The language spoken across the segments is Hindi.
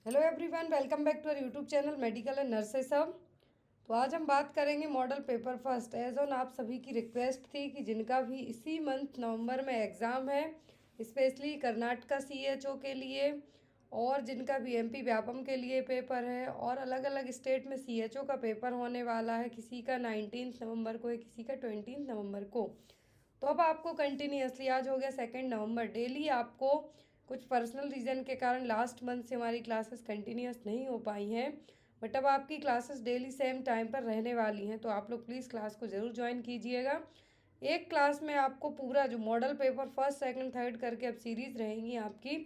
Hello everyone, welcome back to our YouTube channel medical and nurses सब। तो आज हम बात करेंगे model paper first. As on आप सभी की रिक्वेस्ट थी कि जिनका भी इसी मंथ नवंबर में एग्ज़ाम है, स्पेशली कर्नाटका सीएचओ के लिए और जिनका भी एमपी व्यापम के लिए पेपर है और अलग अलग स्टेट में सीएचओ का पेपर होने वाला है। किसी का 19 नवंबर को है, किसी का 20 नवंबर को। तो अब आपको कंटिन्यूसली, आज हो गया 2 नवंबर, डेली आपको कुछ पर्सनल रीज़न के कारण लास्ट मंथ से हमारी क्लासेस कंटिन्यूस नहीं हो पाई हैं, बट अब आपकी क्लासेस डेली सेम टाइम पर रहने वाली हैं। तो आप लोग प्लीज़ क्लास को ज़रूर ज्वाइन कीजिएगा। एक क्लास में आपको पूरा जो model paper first second third करके अब सीरीज़ रहेंगी आपकी।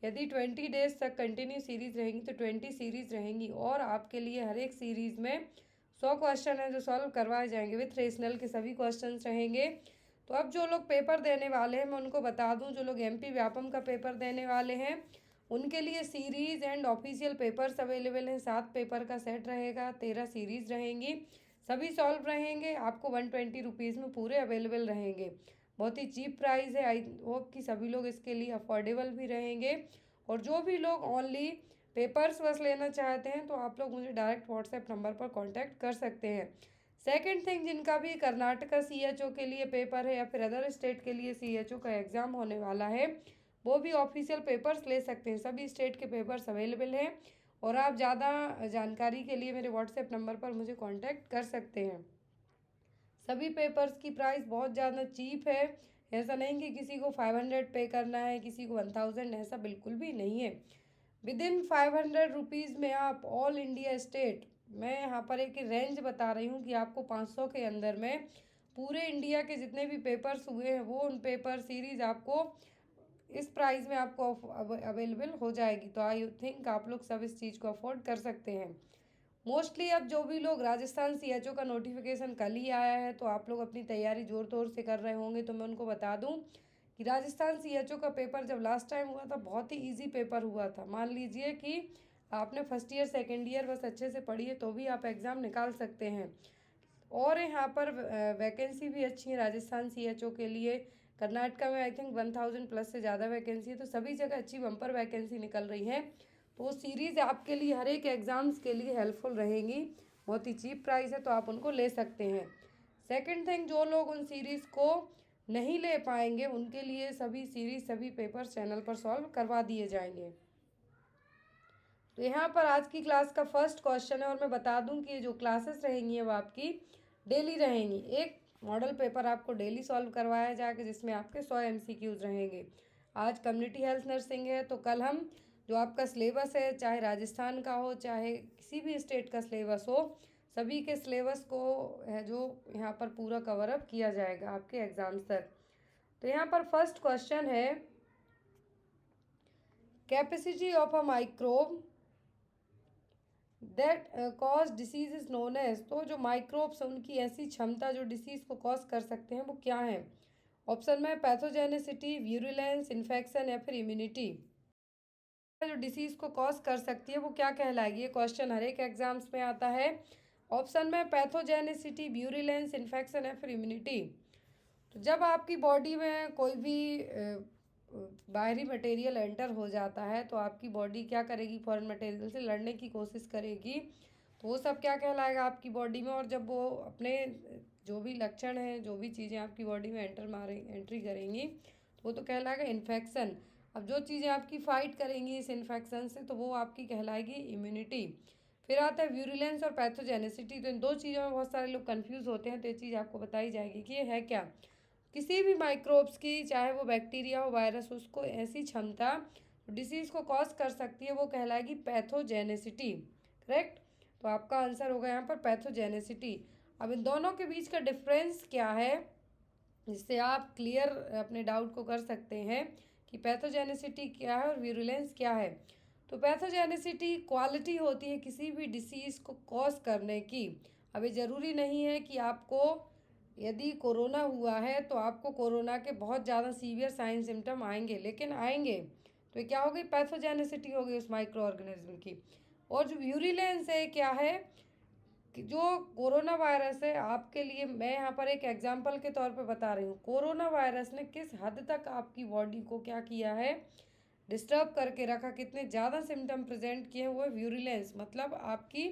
यदि 20 डेज तक कंटिन्यू सीरीज़ रहेंगी तो 20 सीरीज़ रहेंगी और आपके लिए हर एक सीरीज़ में 100 क्वेश्चन हैं जो सॉल्व करवाए जाएंगे विथ रेशनल के सभी क्वेश्चन रहेंगे। तो अब जो लोग पेपर देने वाले हैं मैं उनको बता दूं, जो लोग एमपी व्यापम का पेपर देने वाले हैं उनके लिए series and official papers available हैं। 7 पेपर का सेट रहेगा, 13 सीरीज़ रहेंगी, सभी सॉल्व रहेंगे। आपको 120 रुपीज़ में पूरे अवेलेबल रहेंगे। बहुत ही चीप प्राइस है। आई होप कि सभी लोग इसके लिए अफोर्डेबल भी रहेंगे। और जो भी लोग ओनली पेपर्स बस लेना चाहते हैं तो आप लोग मुझे डायरेक्ट व्हाट्सएप नंबर पर कॉन्टैक्ट कर सकते हैं। सेकंड थिंग, जिनका भी कर्नाटका सीएचओ के लिए पेपर है या फिर अदर स्टेट के लिए सीएचओ का एग्ज़ाम होने वाला है, वो भी ऑफिशियल पेपर्स ले सकते हैं। सभी स्टेट के पेपर्स अवेलेबल हैं और आप ज़्यादा जानकारी के लिए मेरे व्हाट्सएप नंबर पर मुझे कांटेक्ट कर सकते हैं। सभी पेपर्स की प्राइस बहुत ज़्यादा चीप है। ऐसा नहीं कि किसी को 500 पे करना है, किसी को 1000, ऐसा बिल्कुल भी नहीं है। विद इन 500 रुपीज़ में आप ऑल इंडिया स्टेट, मैं यहाँ पर एक रेंज बता रही हूँ कि आपको 500 के अंदर में पूरे इंडिया के जितने भी पेपर्स हुए हैं वो उन पेपर सीरीज़ आपको इस प्राइस में आपको अवेलेबल हो जाएगी। तो आई थिंक आप लोग सब इस चीज़ को अफोर्ड कर सकते हैं। मोस्टली अब जो भी लोग, राजस्थान सीएचओ का नोटिफिकेशन कल ही आया है तो आप लोग अपनी तैयारी ज़ोर तोर से कर रहे होंगे। तो मैं उनको बता दूं कि राजस्थान सीएचओ का पेपर जब लास्ट टाइम हुआ था बहुत ही इजी पेपर हुआ था। मान लीजिए कि आपने फर्स्ट ईयर सेकेंड ईयर बस अच्छे से पढ़ी है तो भी आप एग्ज़ाम निकाल सकते हैं। और यहाँ पर वैकेंसी भी अच्छी है राजस्थान सीएचओ के लिए। कर्नाटका में आई थिंक 1000 प्लस से ज़्यादा वैकेंसी है। तो सभी जगह अच्छी बम्पर वैकेंसी निकल रही है। तो वो सीरीज़ आपके लिए हर एक एग्ज़ाम्स के लिए हेल्पफुल रहेंगी। बहुत ही चीप प्राइस है तो आप उनको ले सकते हैं। सेकंड थिंग, जो लोग उन सीरीज़ को नहीं ले पाएंगे उनके लिए सभी सीरीज़ सभी पेपर चैनल पर सॉल्व करवा दिए जाएंगे। तो यहाँ पर आज की क्लास का फर्स्ट क्वेश्चन है और मैं बता दूं कि ये जो क्लासेस रहेंगी वो आपकी डेली रहेंगी। एक मॉडल पेपर आपको डेली सॉल्व करवाया जाएगा जिसमें आपके 100 एमसीक्यूज रहेंगे। आज कम्युनिटी हेल्थ नर्सिंग है तो कल हम जो आपका सिलेबस है, चाहे राजस्थान का हो चाहे किसी भी स्टेट का सिलेबस हो, सभी के सिलेबस को है जो यहाँ पर पूरा कवर अप किया जाएगा आपके एग्जाम्स तक। तो यहाँ पर फर्स्ट क्वेश्चन है, capacity of a microbe that cause disease is known as. तो जो माइक्रोब्स उनकी ऐसी क्षमता जो डिसीज को कॉज कर सकते हैं वो क्या है? ऑप्शन में पैथोजेनिसिटी, व्यूरुलेंस, इन्फेक्शन या फिर इम्यूनिटी। जो डिसीज को कॉज कर सकती है वो क्या कहलाएगी? ये क्वेश्चन हर एक एग्जाम्स में आता है। ऑप्शन में पैथोजेनिसिटी, व्यूरुलेंस, इन्फेक्शन या फिर इम्यूनिटी। तो जब आपकी बॉडी में कोई भी बाहरी मटेरियल एंटर हो जाता है तो आपकी बॉडी क्या करेगी? फॉरेन मटेरियल से लड़ने की कोशिश करेगी। तो वो सब क्या कहलाएगा आपकी बॉडी में? और जब वो अपने जो भी लक्षण हैं, जो भी चीज़ें आपकी बॉडी में एंट्री करेंगी तो वो तो कहलाएगा इन्फेक्शन। अब जो चीज़ें आपकी फाइट करेंगी इस इन्फेक्शन से तो वो आपकी कहलाएगी इम्यूनिटी। फिर आता है व्यूरुलेंस और पैथोजेनिसिटी। तो इन दो चीज़ों में बहुत सारे लोग कंफ्यूज होते हैं, तो ये चीज़ आपको बताई जाएगी कि ये है क्या। किसी भी माइक्रोब्स की, चाहे वो बैक्टीरिया हो वायरस, उसको ऐसी क्षमता डिसीज़ को कॉज कर सकती है वो कहलाएगी पैथोजेनेसिटी। करेक्ट? तो आपका आंसर होगा यहाँ पर पैथोजेनेसिटी। अब इन दोनों के बीच का डिफरेंस क्या है जिससे आप क्लियर अपने डाउट को कर सकते हैं कि पैथोजेनेसिटी क्या है और वीरुलेंस क्या है। तो पैथोजेनेसिटी क्वालिटी होती है किसी भी डिसीज़ को कॉज करने की। अब ये ज़रूरी नहीं है कि आपको, यदि कोरोना हुआ है तो आपको कोरोना के बहुत ज़्यादा सीवियर साइन सिम्टम आएंगे, लेकिन आएंगे। तो ये क्या हो गई? पैथोजेनेसिटी हो गई उस माइक्रो ऑर्गेनिज्म की। और जो व्यूरुलेंस है क्या है कि जो कोरोना वायरस है आपके लिए, मैं यहाँ पर एक एग्जांपल के तौर पे बता रही हूँ, कोरोना वायरस ने किस हद तक आपकी बॉडी को क्या किया है, डिस्टर्ब करके रखा, कितने ज़्यादा सिम्टम प्रेजेंट किए हैं, वो है व्यूरिलेंस। मतलब आपकी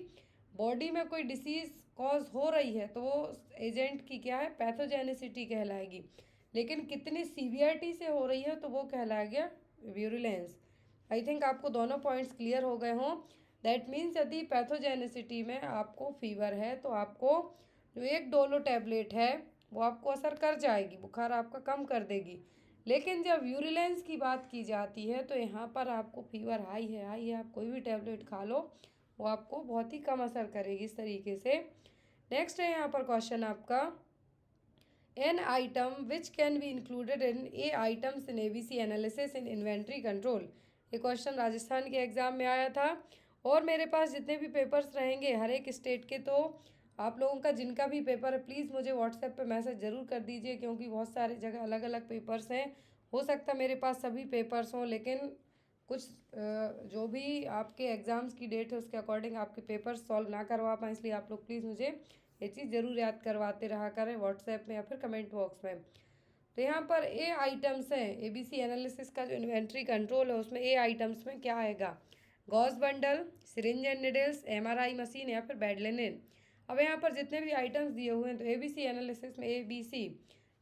बॉडी में कोई डिसीज़ कॉज हो रही है तो वो एजेंट की क्या है, पैथोजेनिसिटी कहलाएगी। लेकिन कितनी सीवियरिटी से हो रही है तो वो कहलाएगा व्यूरिलेंस। आई थिंक आपको दोनों पॉइंट्स क्लियर हो गए हों। दैट मीन्स यदि पैथोजेनिसिटी में आपको फीवर है तो आपको जो एक डोलो टैबलेट है वो आपको असर कर जाएगी, बुखार आपका कम कर देगी। लेकिन जब व्यूरिलेंस की बात की जाती है तो यहाँ पर आपको फीवर हाई है, आप कोई भी टैबलेट खा लो वो आपको बहुत ही कम असर करेगी इस तरीके से। नेक्स्ट है यहाँ पर क्वेश्चन आपका, an item which can be included in A items in ABC analysis in inventory control. ये क्वेश्चन राजस्थान के एग्ज़ाम में आया था। और मेरे पास जितने भी पेपर्स रहेंगे हर एक स्टेट के, तो आप लोगों का जिनका भी पेपर है प्लीज़ मुझे व्हाट्सएप पे मैसेज ज़रूर कर दीजिए, क्योंकि बहुत सारी जगह अलग अलग पेपर्स हैं। हो सकता है मेरे पास सभी पेपर्स हों, लेकिन कुछ जो भी आपके एग्ज़ाम्स की डेट है उसके अकॉर्डिंग आपके पेपर्स सॉल्व ना करवा पाएँ, इसलिए आप लोग प्लीज़ मुझे ये चीज़ ज़रूर याद करवाते रहा करें व्हाट्सएप में या फिर कमेंट बॉक्स में। तो यहाँ पर ए आइटम्स हैं, एबीसी एनालिसिस का जो इन्वेंट्री कंट्रोल है उसमें ए आइटम्स में क्या आएगा, gauze bundle, syringe and needles, MRI machine या फिर बेड लिनेन। अब यहाँ पर जितने भी आइटम्स दिए हुए हैं तो एबीसी एनालिसिस में ए बी सी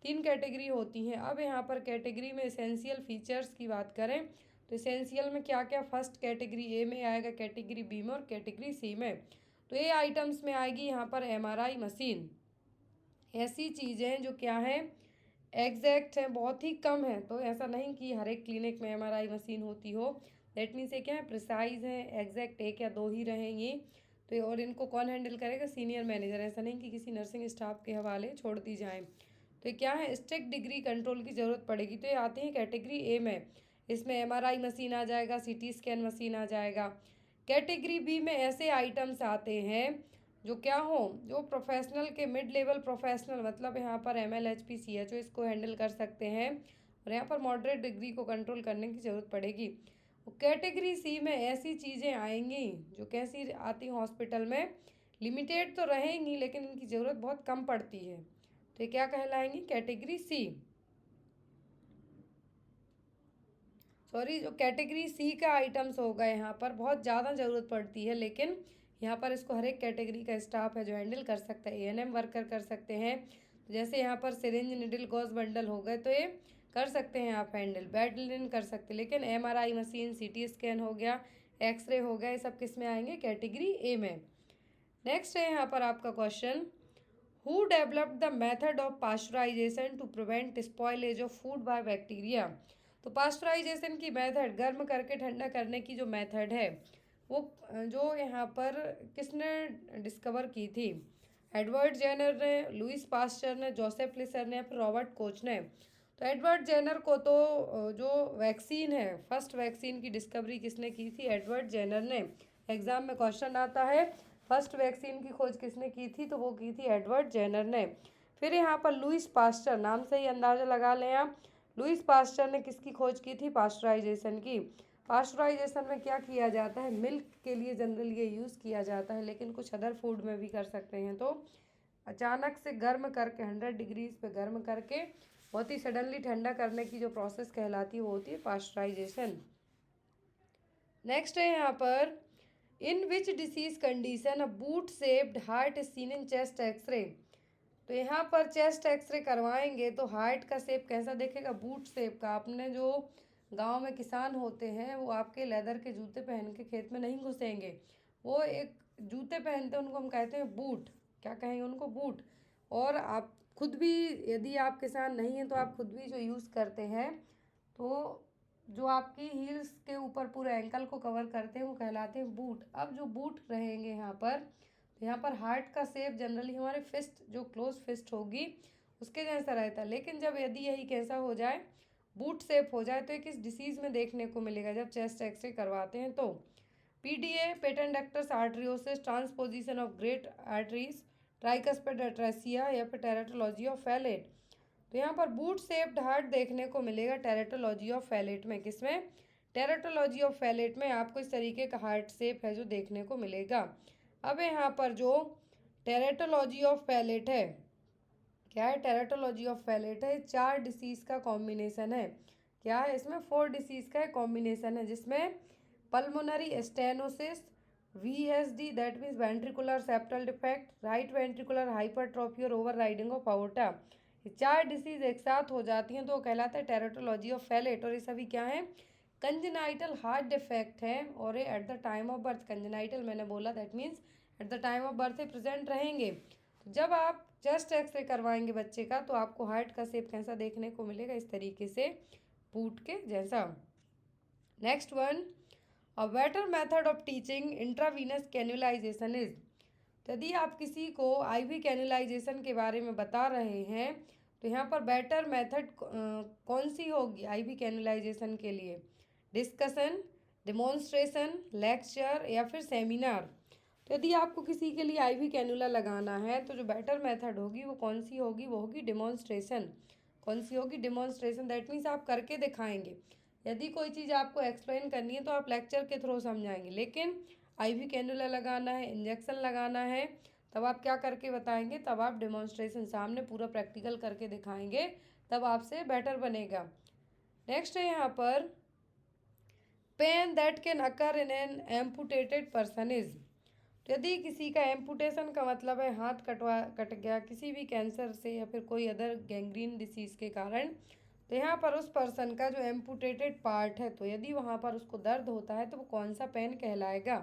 3 कैटेगरी होती हैं। अब यहाँ पर कैटेगरी में एसेंशियल फीचर्स की बात करें तो एसेंशियल में क्या क्या, फर्स्ट कैटेगरी ए में आएगा, कैटेगरी बी में और कैटेगरी सी में। तो ये आइटम्स में आएगी यहाँ पर एमआरआई मशीन। ऐसी चीज़ें जो क्या है, एग्जैक्ट हैं, बहुत ही कम है, तो ऐसा नहीं कि हर एक क्लिनिक में एमआरआई मशीन होती हो। दैट मीन्स ये क्या है, प्रिसाइज है, एग्जैक्ट एक या दो ही रहेंगी। तो और इनको कौन हैंडल करेगा, सीनियर मैनेजर। ऐसा नहीं कि किसी नर्सिंग स्टाफ के हवाले छोड़ दी जाए। तो ये क्या है, स्ट्रिक्ट डिग्री कंट्रोल की ज़रूरत पड़ेगी। तो ये आते हैं कैटेगरी ए में, इसमें एमआरआई मशीन आ जाएगा, सीटी स्कैन मशीन आ जाएगा। कैटेगरी बी में ऐसे आइटम्स आते हैं जो क्या हो, जो प्रोफेशनल के मिड लेवल प्रोफेशनल, मतलब यहाँ पर एमएल एचपी सीएचओ इसको हैंडल कर सकते हैं, और यहाँ पर मॉडरेट डिग्री को कंट्रोल करने की ज़रूरत पड़ेगी। कैटेगरी सी में ऐसी चीज़ें आएंगी जो कैसी आती हॉस्पिटल में, लिमिटेड तो रहेंगी लेकिन इनकी ज़रूरत बहुत कम पड़ती है। तो ये क्या कहलाएंगी, कैटेगरी सी। सॉरी, जो कैटेगरी सी का आइटम्स होगा यहाँ पर बहुत ज़्यादा ज़रूरत पड़ती है, लेकिन यहाँ पर इसको हर एक कैटेगरी का स्टाफ है जो हैंडल कर सकता है, एएनएम वर्कर कर सकते हैं। जैसे यहाँ पर सिरिंज निडल गॉज बंडल हो गए तो ये कर सकते हैं आप हैंडल, बेड लिनन कर सकते हैं। लेकिन एमआरआई मशीन, सीटी स्कैन हो गया, एक्सरे हो गया, ये सब किस में आएंगे, कैटेगरी ए में। नेक्स्ट है यहाँ पर आपका question, who developed the method of pasteurization to prevent spoilage of food by bacteria. तो पास्चराइजेशन की मेथड, गर्म करके ठंडा करने की जो मेथड है वो जो यहाँ पर किसने डिस्कवर की थी, एडवर्ड जेनर ने, लुइस पास्चर ने, जोसेफ लिसर ने, फिर रॉबर्ट कोच ने। तो एडवर्ड जेनर को तो जो वैक्सीन है, फर्स्ट वैक्सीन की डिस्कवरी किसने की थी, एडवर्ड जेनर ने। एग्जाम में क्वेश्चन आता है फर्स्ट वैक्सीन की खोज किसने की थी, तो वो की थी एडवर्ड जेनर ने। फिर यहाँ पर लुइस पास्चर, नाम से ही अंदाज़ा लगा लें आप, लुइस पास्चर ने किसकी खोज की थी, पास्चराइजेशन की। पास्चराइजेशन में क्या किया जाता है, मिल्क के लिए जनरली ये यूज़ किया जाता है, लेकिन कुछ अदर फूड में भी कर सकते हैं। तो अचानक से गर्म करके 100 डिग्रीज पे गर्म करके बहुत ही सडनली ठंडा करने की जो प्रोसेस कहलाती है वो होती है पास्चराइजेशन। नेक्स्ट है यहाँ पर, in which disease condition a boot shaped heart is seen in chest X ray. तो यहाँ पर चेस्ट एक्सरे करवाएंगे तो हार्ट का शेप कैसा देखेगा, बूट शेप का। आपने जो गांव में किसान होते हैं वो आपके लेदर के जूते पहन के खेत में नहीं घुसेंगे, वो एक जूते पहनते हैं, उनको हम कहते हैं बूट। क्या कहेंगे उनको, बूट। और आप खुद भी, यदि आप किसान नहीं हैं तो आप खुद भी जो यूज़ करते हैं, तो जो आपकी हील्स के ऊपर पूरे एंकल को कवर करते हैं वो कहलाते हैं बूट। अब जो बूट रहेंगे यहाँ पर, तो यहाँ पर हार्ट का शेप जनरली हमारे फिस्ट, जो क्लोज फिस्ट होगी उसके जैसा रहता है। लेकिन जब यदि यही कैसा हो जाए, बूट शेप हो जाए, तो ये किस डिसीज़ में देखने को मिलेगा जब चेस्ट एक्सरे करवाते हैं, तो PDA, patent ductus arteriosus, transposition of great arteries, tricuspid atresia या फिर टेराटोलॉजी ऑफ फैलेट। तो यहाँ पर बूट शेप्ड हार्ट देखने को मिलेगा टेराटोलॉजी ऑफ फैलेट में। किसमें, टेराटोलॉजी ऑफ फैलेट में आपको इस तरीके का हार्ट शेप है जो देखने को मिलेगा। अब यहाँ पर जो टेराटोलॉजी ऑफ फैलेट है, क्या है, टेराटोलॉजी ऑफ फैलेट है, 4 डिसीज़ का कॉम्बिनेशन है। क्या है इसमें 4 डिसीज़ का कॉम्बिनेशन है, जिसमें pulmonary stenosis, VSD that means ventricular septal defect, right ventricular hypertrophy और ओवर राइडिंग ऑफ आउर्टा, ये 4 डिसीज एक साथ हो जाती हैं तो वो कहलाता है टेराटोलॉजी ऑफ फैलेट। और ये सभी क्या हैं? कंजेनाइटल हार्ट डिफेक्ट है, और ये at the time of birth, congenital मैंने बोला that means at the time of birth present रहेंगे। तो जब आप चेस्ट एक्सरे करवाएंगे बच्चे का तो आपको हार्ट का शेप कैसा देखने को मिलेगा? इस तरीके से पूट के जैसा। Next one, a better method of teaching intravenous cannulization is. तो यदि आप किसी को IV कैन्युलाइजेशन के बारे में बता रहे हैं तो यहाँ पर बेटर मेथड कौन सी होगी IV कैन्युलाइजेशन के लिए? डिस्कशन, डिमॉन्स्ट्रेशन, लेक्चर या फिर सेमिनार। तो यदि आपको किसी के लिए IV कैन्युला लगाना है तो जो बेटर मेथड होगी वो कौन सी होगी? वो होगी डिमॉन्स्ट्रेशन। कौन सी होगी? डिमॉन्स्ट्रेशन। दैट मीन्स आप करके दिखाएंगे। यदि कोई चीज़ आपको एक्सप्लेन करनी है तो आप लेक्चर के थ्रू समझाएंगे, लेकिन IV कैन्युला लगाना है, इंजेक्शन लगाना है, तब आप क्या करके बताएंगे? तब आप डिमॉन्स्ट्रेशन, सामने पूरा प्रैक्टिकल करके दिखाएंगे, तब आपसे बेटर बनेगा। नेक्स्ट है यहाँ पर pain that can occur in an amputated person is. तो यदि किसी का एम्पुटेशन का मतलब है हाथ कट गया किसी भी कैंसर से या फिर कोई अदर गैंग्रीन डिसीज़ के कारण, तो यहाँ पर उस पर्सन का जो एम्पुटेटेड पार्ट है, तो यदि वहाँ पर उसको दर्द होता है तो वो कौन सा पेन कहलाएगा?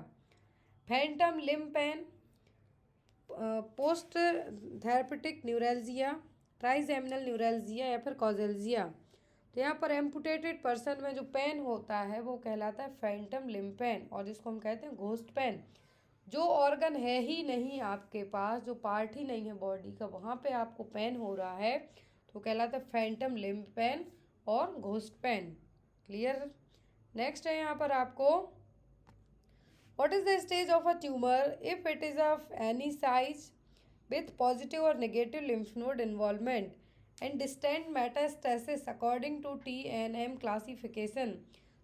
Phantom limb pain, post therapeutic neuralgia, trigeminal neuralgia या फिर कॉजेल्जिया। तो यहाँ पर एम्पुटेटेड पर्सन में जो पेन होता है वो कहलाता है फैंटम लिम्ब पेन, और जिसको हम कहते हैं घोस्ट पेन। जो ऑर्गन है ही नहीं आपके पास, जो पार्ट ही नहीं है बॉडी का, वहाँ पे आपको पेन हो रहा है तो कहलाता है फैंटम लिम्ब पेन और घोस्ट पेन। क्लियर? नेक्स्ट है यहाँ पर आपको what is the stage of a tumour if it is of any size with positive or negative lymph node involvement and distant metastasis according to TNM classification।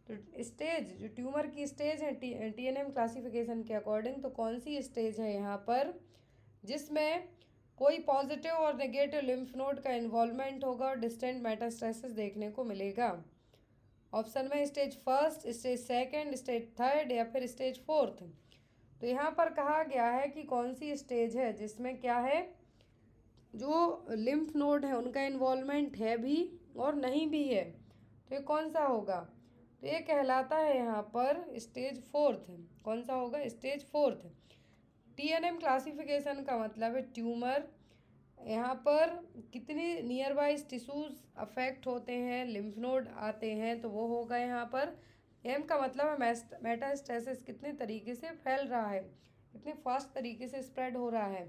तो स्टेज, जो ट्यूमर की स्टेज है TNM क्लासिफिकेशन के अकॉर्डिंग, तो कौन सी स्टेज है यहाँ पर जिसमें कोई पॉजिटिव और नेगेटिव लिम्फ नोड का इन्वॉल्वमेंट होगा और डिस्टेंट मेटास्टेसिस देखने को मिलेगा? ऑप्शन में stage first, stage second, stage third या फिर स्टेज फोर्थ। तो यहाँ पर कहा गया है कि कौन सी स्टेज है जिसमें क्या है, जो लिम्फ नोड है उनका इन्वॉल्वमेंट है भी और नहीं भी है, तो ये कौन सा होगा? तो ये कहलाता है यहाँ पर स्टेज फोर्थ। कौन सा होगा? Stage fourth. TNM क्लासिफिकेशन का मतलब है ट्यूमर, यहाँ पर कितनी नियर बाई टिश्यूज अफेक्ट होते हैं, लिम्फ नोड आते हैं, तो वो होगा यहाँ पर। एम का मतलब है मेटास्टेसिस, कितने तरीके से फैल रहा है, कितने फास्ट तरीके से स्प्रेड हो रहा है।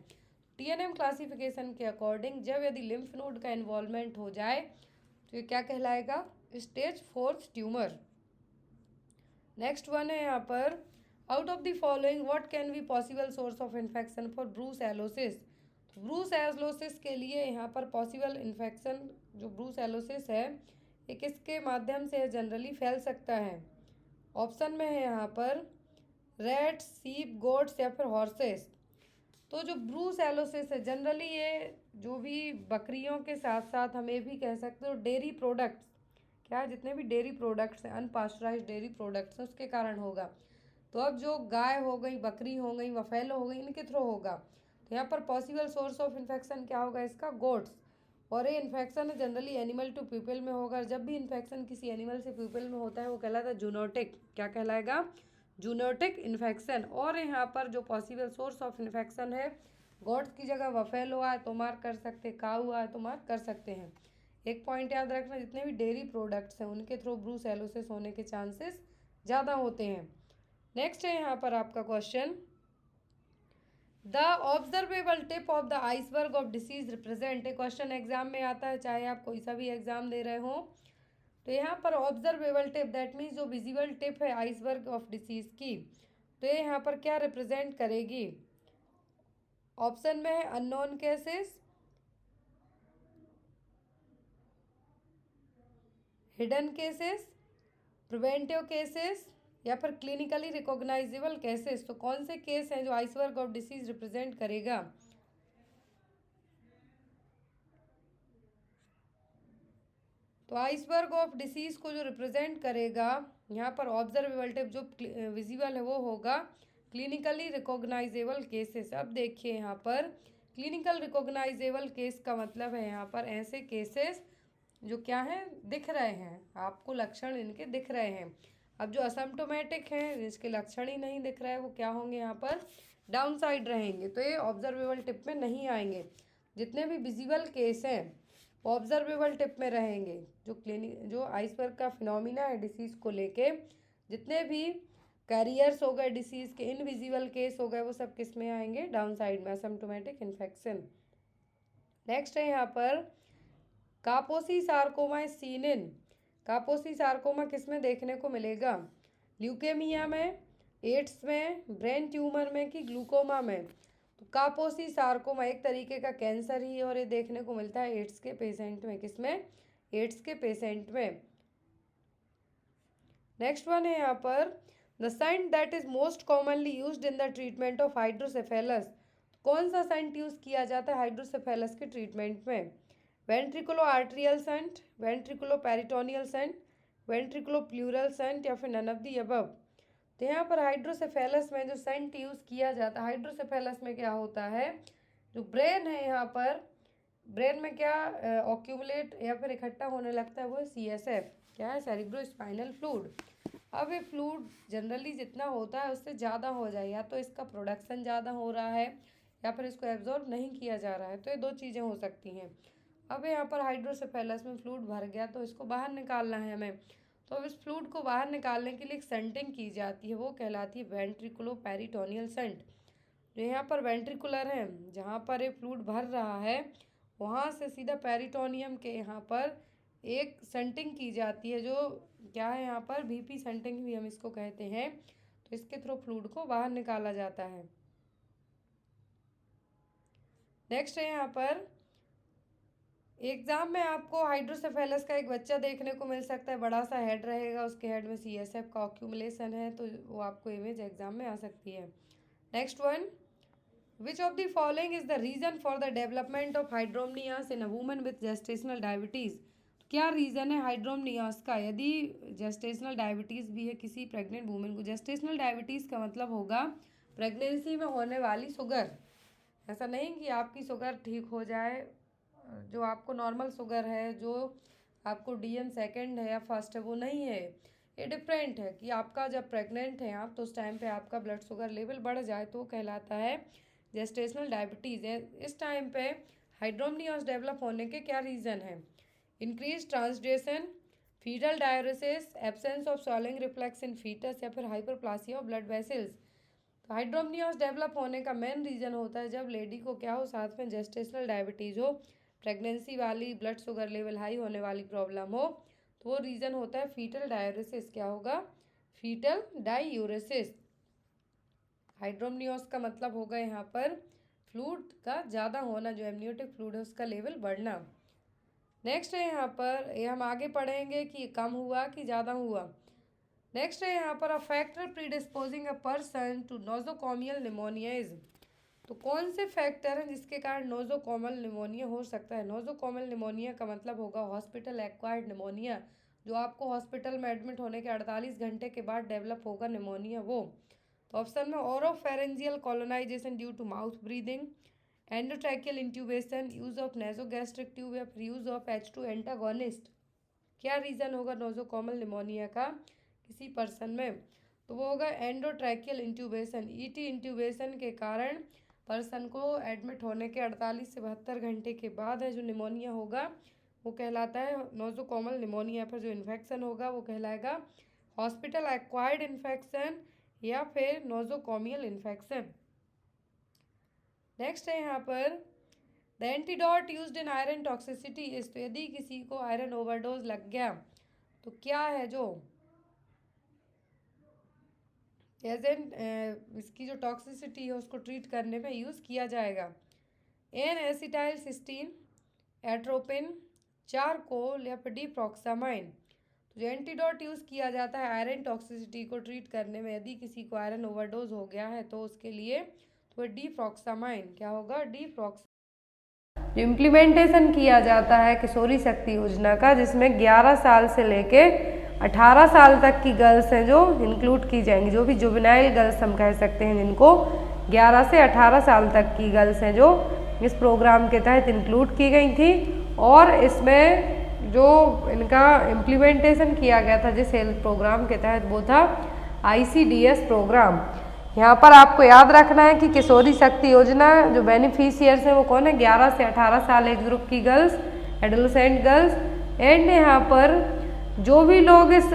TNM क्लासिफिकेशन के अकॉर्डिंग जब यदि लिम्फ नोड का इन्वॉल्वमेंट हो जाए तो ये क्या कहलाएगा? Stage fourth tumour. Next one है यहाँ पर out of the following what can be possible source of infection for brucellosis. Brucellosis के लिए यहाँ पर पॉसिबल इन्फेक्शन, जो ब्रूसेलोसिस है ये किसके माध्यम से जनरली फैल सकता है? ऑप्शन में है यहाँ पर रैट्स, सीप, गोट्स या फिर हॉर्सेस। तो जो ब्रूसेलोसिस है जनरली ये जो भी बकरियों के साथ साथ हमें भी कह सकते हो डेयरी प्रोडक्ट्स, क्या है, जितने भी डेयरी प्रोडक्ट्स हैं, अनपास्चराइज्ड डेयरी प्रोडक्ट्स हैं, उसके कारण होगा। तो अब जो गाय हो गई, बकरी हो गई, बफेलो हो गई, इनके थ्रू होगा। तो यहाँ पर पॉसिबल सोर्स ऑफ इन्फेक्शन क्या होगा इसका? गोट्स। और ये infection generally animal to people में होगा। जब भी इन्फेक्शन किसी एनिमल से पीपल में होता है वो कहलाता है जूनोटिक। क्या कहलाएगा? Zoonotic infection. और यहाँ पर जो पॉसिबल सोर्स ऑफ इन्फेक्शन है, गोट्स की जगह बफेलो आए तो मार्क कर सकते हैं, काऊ आए तो मार्क कर सकते हैं। एक पॉइंट याद रखना, जितने भी डेयरी प्रोडक्ट्स हैं उनके थ्रू ब्रूसेलोसिस होने के चांसेस ज़्यादा होते हैं। नेक्स्ट है यहाँ पर आपका question, the observable tip of the iceberg of disease represent. एक क्वेश्चन एग्जाम में आता है, चाहे आप कोई सा भी एग्जाम दे रहे हो, तो यहाँ पर ऑब्जर्वेबल टिप दैट मीन्स जो विजिबल टिप है आइसबर्ग ऑफ डिसीज की, तो ये यहाँ पर क्या रिप्रेजेंट करेगी? ऑप्शन में है unknown cases, hidden cases, preventive cases या फिर क्लिनिकली रिकॉग्नाइजेबल केसेस। तो कौन से केस हैं जो आइसबर्ग ऑफ डिसीज रिप्रेजेंट करेगा? तो तो आइसबर्ग ऑफ डिसीज को जो रिप्रेजेंट करेगा यहाँ पर ऑब्जर्वेबल टिप जो विजिबल है वो होगा क्लिनिकली रिकॉग्नाइजेबल केसेस। अब देखिए यहाँ पर क्लिनिकल रिकॉग्नाइजेबल केस का मतलब है यहाँ पर ऐसे केसेस जो क्या हैं, दिख रहे हैं आपको, लक्षण इनके दिख रहे हैं। अब जो असिम्प्टोमेटिक हैं जिसके लक्षण ही नहीं दिख रहा है वो क्या होंगे, यहाँ पर डाउन साइड रहेंगे, तो ये ऑब्जर्वेबल टिप में नहीं आएंगे। जितने भी विजिबल केस हैं ऑब्जर्वेबल टिप में रहेंगे। जो आइसबर्ग का फिनोमिना है डिसीज़ को लेके, जितने भी कैरियर्स हो गए डिसीज़ के, इनविजिबल केस हो गए, वो सब किस में आएंगे, डाउन साइड में, असिम्प्टोमेटिक इन्फेक्शन। नेक्स्ट है यहाँ पर कापोसी sarcoma is seen in. कापोसी sarcoma किस में देखने को मिलेगा, ल्यूकेमिया में, एड्स में, ब्रेन ट्यूमर में कि ग्लूकोमा में। तो कापोसी सार्कोमा एक तरीके का कैंसर ही है और ये देखने को मिलता है एड्स के पेशेंट में। किसमें, एड्स के पेशेंट में। नेक्स्ट वन है यहाँ पर the shunt that is most commonly used in the treatment of hydrocephalus. कौन सा सेंट यूज किया जाता है हाइड्रोसेफेलस के ट्रीटमेंट में, ventriculo atrial shunt, ventriculo peritoneal shunt, ventriculo pleural shunt या फिर नन ऑफ दी अबव। तो यहाँ पर हाइड्रोसेफेलस में जो सेंट यूज़ किया जाता है, हाइड्रोसेफेलस में क्या होता है, जो ब्रेन है यहाँ पर, ब्रेन में क्या ऑक्यूमुलेट या फिर इकट्ठा होने लगता है, वो CSF, क्या है, सेरिब्रो स्पाइनल फ्लूइड। अब ये फ्लूइड जनरली जितना होता है उससे ज़्यादा हो जाए, या तो इसका प्रोडक्शन ज़्यादा हो रहा है या फिर इसको एब्जॉर्ब नहीं किया जा रहा है, तो ये दो चीज़ें हो सकती हैं। अब यहाँ पर हाइड्रोसेफेलस में फ्लूइड भर गया तो इसको बाहर निकालना है हमें, तो अब इस फ्लूइड को बाहर निकालने के लिए एक सेंटिंग की जाती है, वो कहलाती है वेंट्रिकुलो पेरिटोनियल सेंट। जो यहाँ पर वेंट्रिकुलर है, जहाँ पर ये फ्लूइड भर रहा है, वहाँ से सीधा पेरिटोनियम के यहाँ पर एक सेंटिंग की जाती है, जो क्या है यहाँ पर VP सेंटिंग भी हम इसको कहते हैं। तो इसके थ्रू फ्लूइड को बाहर निकाला जाता है। नेक्स्ट है यहाँ पर एग्जाम में आपको हाइड्रोसेफेलस का एक बच्चा देखने को मिल सकता है, बड़ा सा हेड रहेगा, उसके हेड में CSF का ऑक्यूमुलेशन है, तो वो आपको इमेज एग्जाम में आ सकती है। Next one, which of the following is the reason for the development of hydramnios in a woman with gestational diabetes. क्या रीज़न है हाइड्रोमनियास का, यदि जेस्टेशनल डायबिटीज़ भी है किसी प्रेग्नेंट वुमेन को। जेस्टेशनल डायबिटीज़ का मतलब होगा प्रेगनेंसी में होने वाली शुगर। ऐसा नहीं कि आपकी शुगर ठीक हो जाए, जो आपको नॉर्मल शुगर है, जो आपको DM सेकंड है या फर्स्ट है, वो नहीं है। ये डिफरेंट है कि आपका जब प्रेग्नेंट हैं आप, तो उस टाइम पे आपका ब्लड शुगर लेवल बढ़ जाए तो वो कहलाता है जेस्टेशनल डायबिटीज़ है। इस टाइम पे हाइड्रोमनियास डेवलप होने के क्या रीज़न है, increase transudation, fetal dialysis, absence of swallowing reflex in fetus या फिर हाइपरप्लासिया ऑफ ब्लड वेसल्स। तो हाइड्रोमनियास डेवलप होने का मेन रीज़न होता है जब लेडी को क्या हो, साथ में जेस्टेशनल डायबिटीज़ हो, प्रेगनेंसी वाली ब्लड शुगर लेवल हाई होने वाली प्रॉब्लम हो, तो वो रीज़न होता है फीटल डायलिसिस। क्या होगा, फीटल डायूरेसिस। हाइड्रोमनियास का मतलब होगा यहाँ पर फ्लूइड का ज़्यादा होना, जो एमनियोटिक फ्लूइड है उसका लेवल बढ़ना। नेक्स्ट है यहाँ पर, ये हम आगे पढ़ेंगे कि कम हुआ कि ज़्यादा हुआ। नेक्स्ट है यहाँ पर a factor predisposing a person to nosocomial pneumonia is. तो कौन से फैक्टर हैं जिसके कारण नोजोकॉमल निमोनिया हो सकता है। नोजोकॉमल निमोनिया का मतलब होगा हॉस्पिटल एक्वायर्ड निमोनिया, जो आपको हॉस्पिटल में एडमिट होने के 48 घंटे के बाद डेवलप होगा निमोनिया वो। तो ऑप्शन में oropharyngeal colonization due to mouth breathing, endotracheal intubation, use of nasogastric tube या फिर यूज ऑफ H2 एंटागोनिस्ट। क्या रीज़न होगा नोजोकॉमल निमोनिया का किसी पर्सन में, तो वो होगा एंडोट्रैकियल इंट्यूबेशन। ET इंट्यूबेशन के कारण पर्सन को एडमिट होने के 48 से 72 घंटे के बाद है जो निमोनिया होगा वो कहलाता है नोजोकॉमल निमोनिया। पर जो इन्फेक्शन होगा वो कहलाएगा हॉस्पिटल एक्वायर्ड इन्फेक्शन या फिर नोजोकॉमियल इन्फेक्शन। नेक्स्ट है यहाँ पर the antidote used in iron toxicity is. तो यदि किसी को आयरन ओवरडोज लग गया तो क्या है जो एजेंट इसकी जो टॉक्सिसिटी है उसको ट्रीट करने में यूज़ किया जाएगा। N acetyl cysteine, atropine, charcoal या फिर डिप्रॉक्सामाइन। तो जो एंटीडोट यूज़ किया जाता है आयरन टॉक्सिसिटी को ट्रीट करने में, यदि किसी को आयरन ओवरडोज हो गया है तो उसके लिए, तो डिप्रॉक्सामाइन क्या होगा, डिप्रॉक्स जो इम्प्लीमेंटेशन किया जाता है किशोरी शक्ति योजना का, जिसमें 11 साल से लेके 18 साल तक की गर्ल्स हैं जो इंक्लूड की जाएंगी, जो भी जुवेनाइल गर्ल्स हम कह सकते हैं, जिनको 11 से 18 साल तक की गर्ल्स हैं जो इस प्रोग्राम के तहत इंक्लूड की गई थी। और इसमें जो इनका इम्प्लीमेंटेशन किया गया था जिस हेल्थ प्रोग्राम के तहत, वो था ICDS प्रोग्राम। यहाँ पर आपको याद रखना है कि किशोरी शक्ति योजना जो बेनिफिशियर्स हैं वो कौन है, 11 से 18 साल एज ग्रुप की गर्ल्स, एडोलसेंट गर्ल्स। एंड यहाँ पर जो भी लोग इस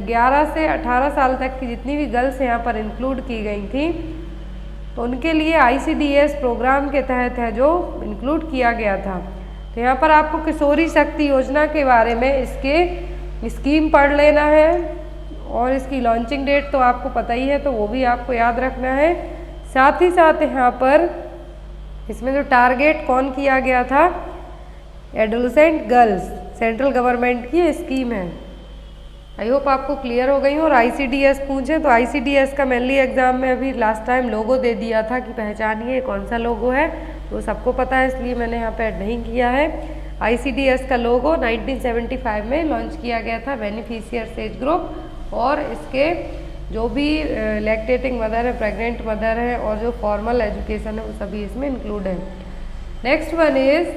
11 से 18 साल तक की जितनी भी गर्ल्स यहाँ पर इंक्लूड की गई थी, तो उनके लिए ICDS प्रोग्राम के तहत है जो इंक्लूड किया गया था। तो यहाँ पर आपको किशोरी शक्ति योजना के बारे में इसके स्कीम पढ़ लेना है, और इसकी लॉन्चिंग डेट तो आपको पता ही है, तो वो भी आपको याद रखना है। साथ ही साथ यहाँ पर इसमें जो टारगेट कौन किया गया था, एडोलसेंट गर्ल्स, सेंट्रल गवर्नमेंट की स्कीम है। आई होप आपको क्लियर हो गई हो। और ICDS पूछे तो ICDS का मेनली एग्जाम में अभी लास्ट टाइम लोगो दे दिया था कि पहचानिए कौन सा लोगो है, तो सबको पता है, इसलिए मैंने यहाँ पे ऐड नहीं किया है। ICDS का लोगो 1975 में लॉन्च किया गया था, बेनिफिशियर्स एज ग्रुप, और इसके जो भी लैक्टेटिंग मदर है, प्रेग्नेंट मदर है, और जो फॉर्मल एजुकेशन है, वो सभी इसमें इंक्लूड है। Next one is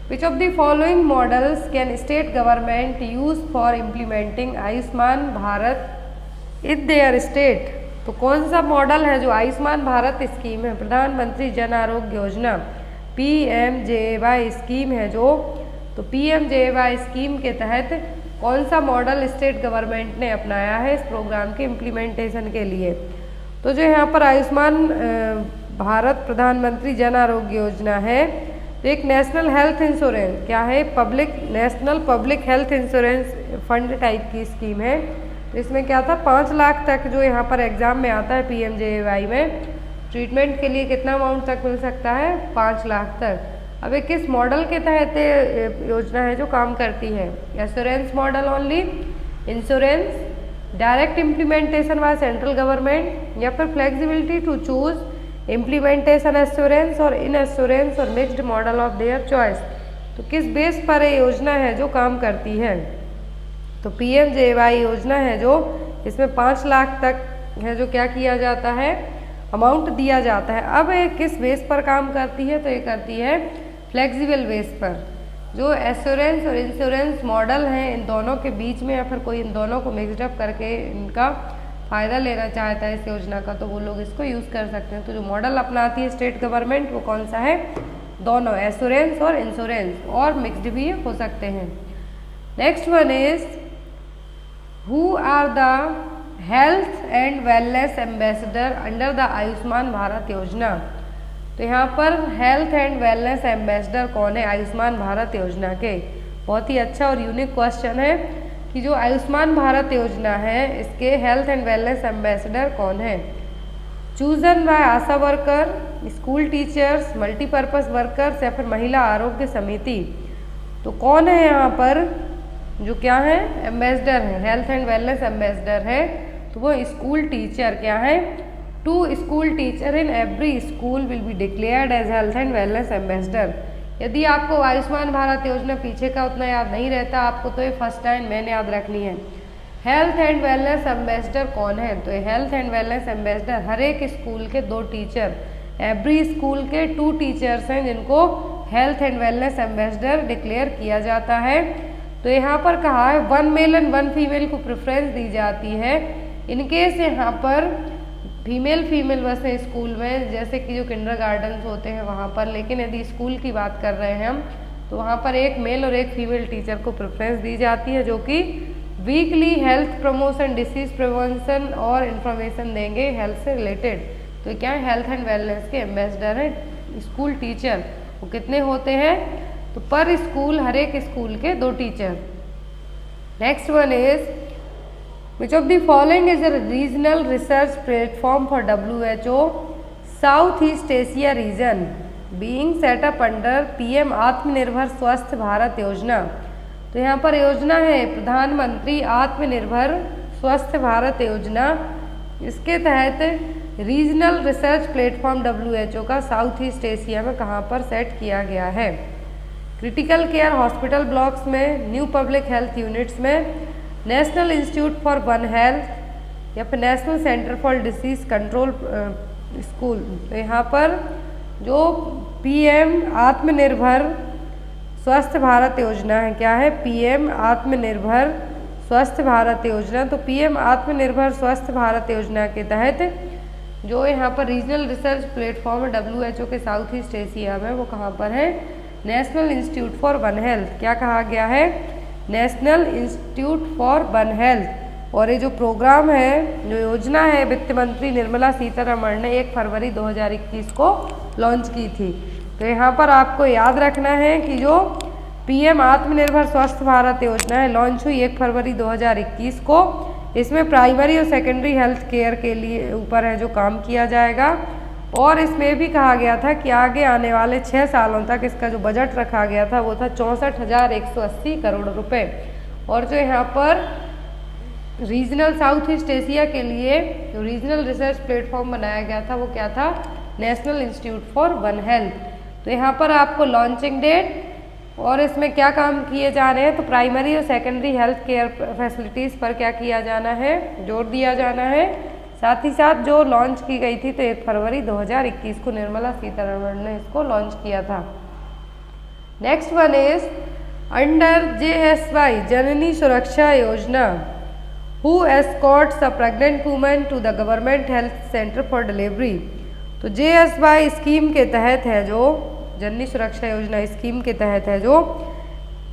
which of the following models can state government use for implementing Ayushman Bharat in their state. तो कौन सा मॉडल है जो आयुष्मान भारत स्कीम है, प्रधानमंत्री जन आरोग्य योजना, PMJAY स्कीम है जो, तो PMJAY स्कीम के तहत कौन सा मॉडल स्टेट गवर्नमेंट ने अपनाया है इस प्रोग्राम के इम्प्लीमेंटेशन के लिए। तो जो यहाँ पर आयुष्मान भारत प्रधानमंत्री जन आरोग्य योजना है, तो एक नेशनल हेल्थ इंश्योरेंस क्या है, national public health insurance fund type की स्कीम है। तो इसमें क्या था, 5 लाख तक जो यहाँ पर एग्जाम में आता है PMJAY में, ट्रीटमेंट के लिए कितना अमाउंट तक मिल सकता है, 5 लाख तक। अब एक किस मॉडल के तहत योजना है जो काम करती है, assurance model only, insurance, direct implementation by central government, या फिर flexibility to choose implementation assurance और इन एश्योरेंस और mixed model of their choice. तो किस बेस पर ये योजना है जो काम करती है, तो PMJAY योजना है जो, इसमें 5 लाख तक है जो क्या किया जाता है, अमाउंट दिया जाता है। अब ये किस बेस पर काम करती है, तो ये करती है फ्लेक्सिबल बेस पर। जो एश्योरेंस और इंश्योरेंस मॉडल हैं, इन दोनों के बीच में या फिर कोई इन दोनों को मिक्सडअप करके इनका फ़ायदा लेना चाहता है इस योजना का, तो वो लोग इसको यूज़ कर सकते हैं। तो जो मॉडल अपनाती है स्टेट गवर्नमेंट वो कौन सा है, दोनों, एश्योरेंस और इंश्योरेंस, और मिक्सड भी हो सकते हैं। Next one is who are the health and wellness ambassador under the Ayushman Bharat Yojana. तो यहाँ पर हेल्थ एंड वेलनेस एम्बेसडर कौन है आयुष्मान भारत योजना के। बहुत ही अच्छा और यूनिक क्वेश्चन है कि जो आयुष्मान भारत योजना है इसके हेल्थ एंड वेलनेस एम्बेसडर कौन है। चूजन बाय आशा worker, school teachers, multipurpose workers, या फिर महिला आरोग्य समिति। तो कौन है यहाँ पर जो क्या है, एम्बेसडर है, हेल्थ एंड वेलनेस एम्बेसडर है, तो वो स्कूल टीचर क्या है, 2 school teacher in every school will be declared as health and wellness ambassador. यदि आपको आयुष्मान भारत योजना पीछे का उतना याद नहीं रहता आपको, तो ये फर्स्ट टाइम मैंने याद रखनी है। हेल्थ एंड वेलनेस एम्बेसडर कौन है, तो हेल्थ एंड वेलनेस एम्बेसडर हर एक स्कूल के 2 टीचर, एवरी स्कूल के 2 टीचर्स हैं जिनको health and wellness ambassador declare किया जाता है। तो यहाँ पर कहा है 1 मेल एंड 1 फीमेल को प्रेफरेंस दी जाती है। इनकेस यहाँ पर फीमेल बस है स्कूल में, जैसे कि जो किंडरगार्टन होते हैं वहाँ पर, लेकिन यदि स्कूल की बात कर रहे हैं हम, तो वहाँ पर एक मेल और एक फीमेल टीचर को प्रेफरेंस दी जाती है, जो कि weekly health promotion, disease prevention और इन्फॉर्मेशन देंगे हेल्थ से रिलेटेड। तो क्या है, हेल्थ एंड वेलनेस के एम्बेसडर हैं स्कूल टीचर। वो कितने होते हैं, तो पर स्कूल, हर एक स्कूल के 2 teacher. Next one is which of the following is a regional research platform for WHO south east Asia region being set up under PM आत्मनिर्भर स्वस्थ भारत योजना। तो यहाँ पर योजना है प्रधानमंत्री आत्मनिर्भर स्वस्थ भारत योजना। इसके तहत रीजनल रिसर्च प्लेटफॉर्म WHO का साउथ ईस्ट एशिया में कहाँ पर सेट किया गया है? क्रिटिकल केयर हॉस्पिटल ब्लॉक्स में, न्यू पब्लिक हेल्थ यूनिट्स में, national institute for one health या फिर national centre for disease control school. तो यहाँ पर जो PM आत्मनिर्भर स्वस्थ भारत योजना है, क्या है? PM आत्मनिर्भर स्वस्थ भारत योजना। तो PM आत्मनिर्भर स्वस्थ भारत योजना के तहत जो यहाँ पर रीजनल रिसर्च प्लेटफॉर्म WHO के साउथ ईस्ट एशिया में, वो कहाँ पर है? National institute for one health. क्या कहा गया है? National institute for one health. और ये जो प्रोग्राम है, जो योजना है, वित्त मंत्री निर्मला सीतारमण ने 1 फरवरी 2021 को लॉन्च की थी। तो यहाँ पर आपको याद रखना है कि जो PM आत्मनिर्भर स्वस्थ भारत योजना है, लॉन्च हुई 1 फरवरी 2021 को। इसमें प्राइमरी और सेकेंडरी हेल्थ केयर के लिए ऊपर है जो काम किया जाएगा। और इसमें भी कहा गया था कि आगे आने वाले 6 सालों तक इसका जो बजट रखा गया था वो था 64,180 करोड़ रुपए। और जो यहाँ पर रीजनल साउथ ईस्ट एशिया के लिए जो रीजनल रिसर्च प्लेटफॉर्म बनाया गया था वो क्या था? National institute for one health. तो यहाँ पर आपको लॉन्चिंग डेट और इसमें क्या काम किए जा रहे हैं, तो प्राइमरी और सेकेंडरी हेल्थ केयर फैसिलिटीज़ पर क्या किया जाना है? जोर दिया जाना है। साथ ही साथ जो लॉन्च की गई थी तो 1 फरवरी 2021 को निर्मला सीतारमण ने इसको लॉन्च किया था। Next one is under JSY Janani Suraksha Yojana, who escorts a pregnant woman to the government health centre for delivery. तो JSY स्कीम के तहत है, जो जननी सुरक्षा योजना स्कीम के तहत है, जो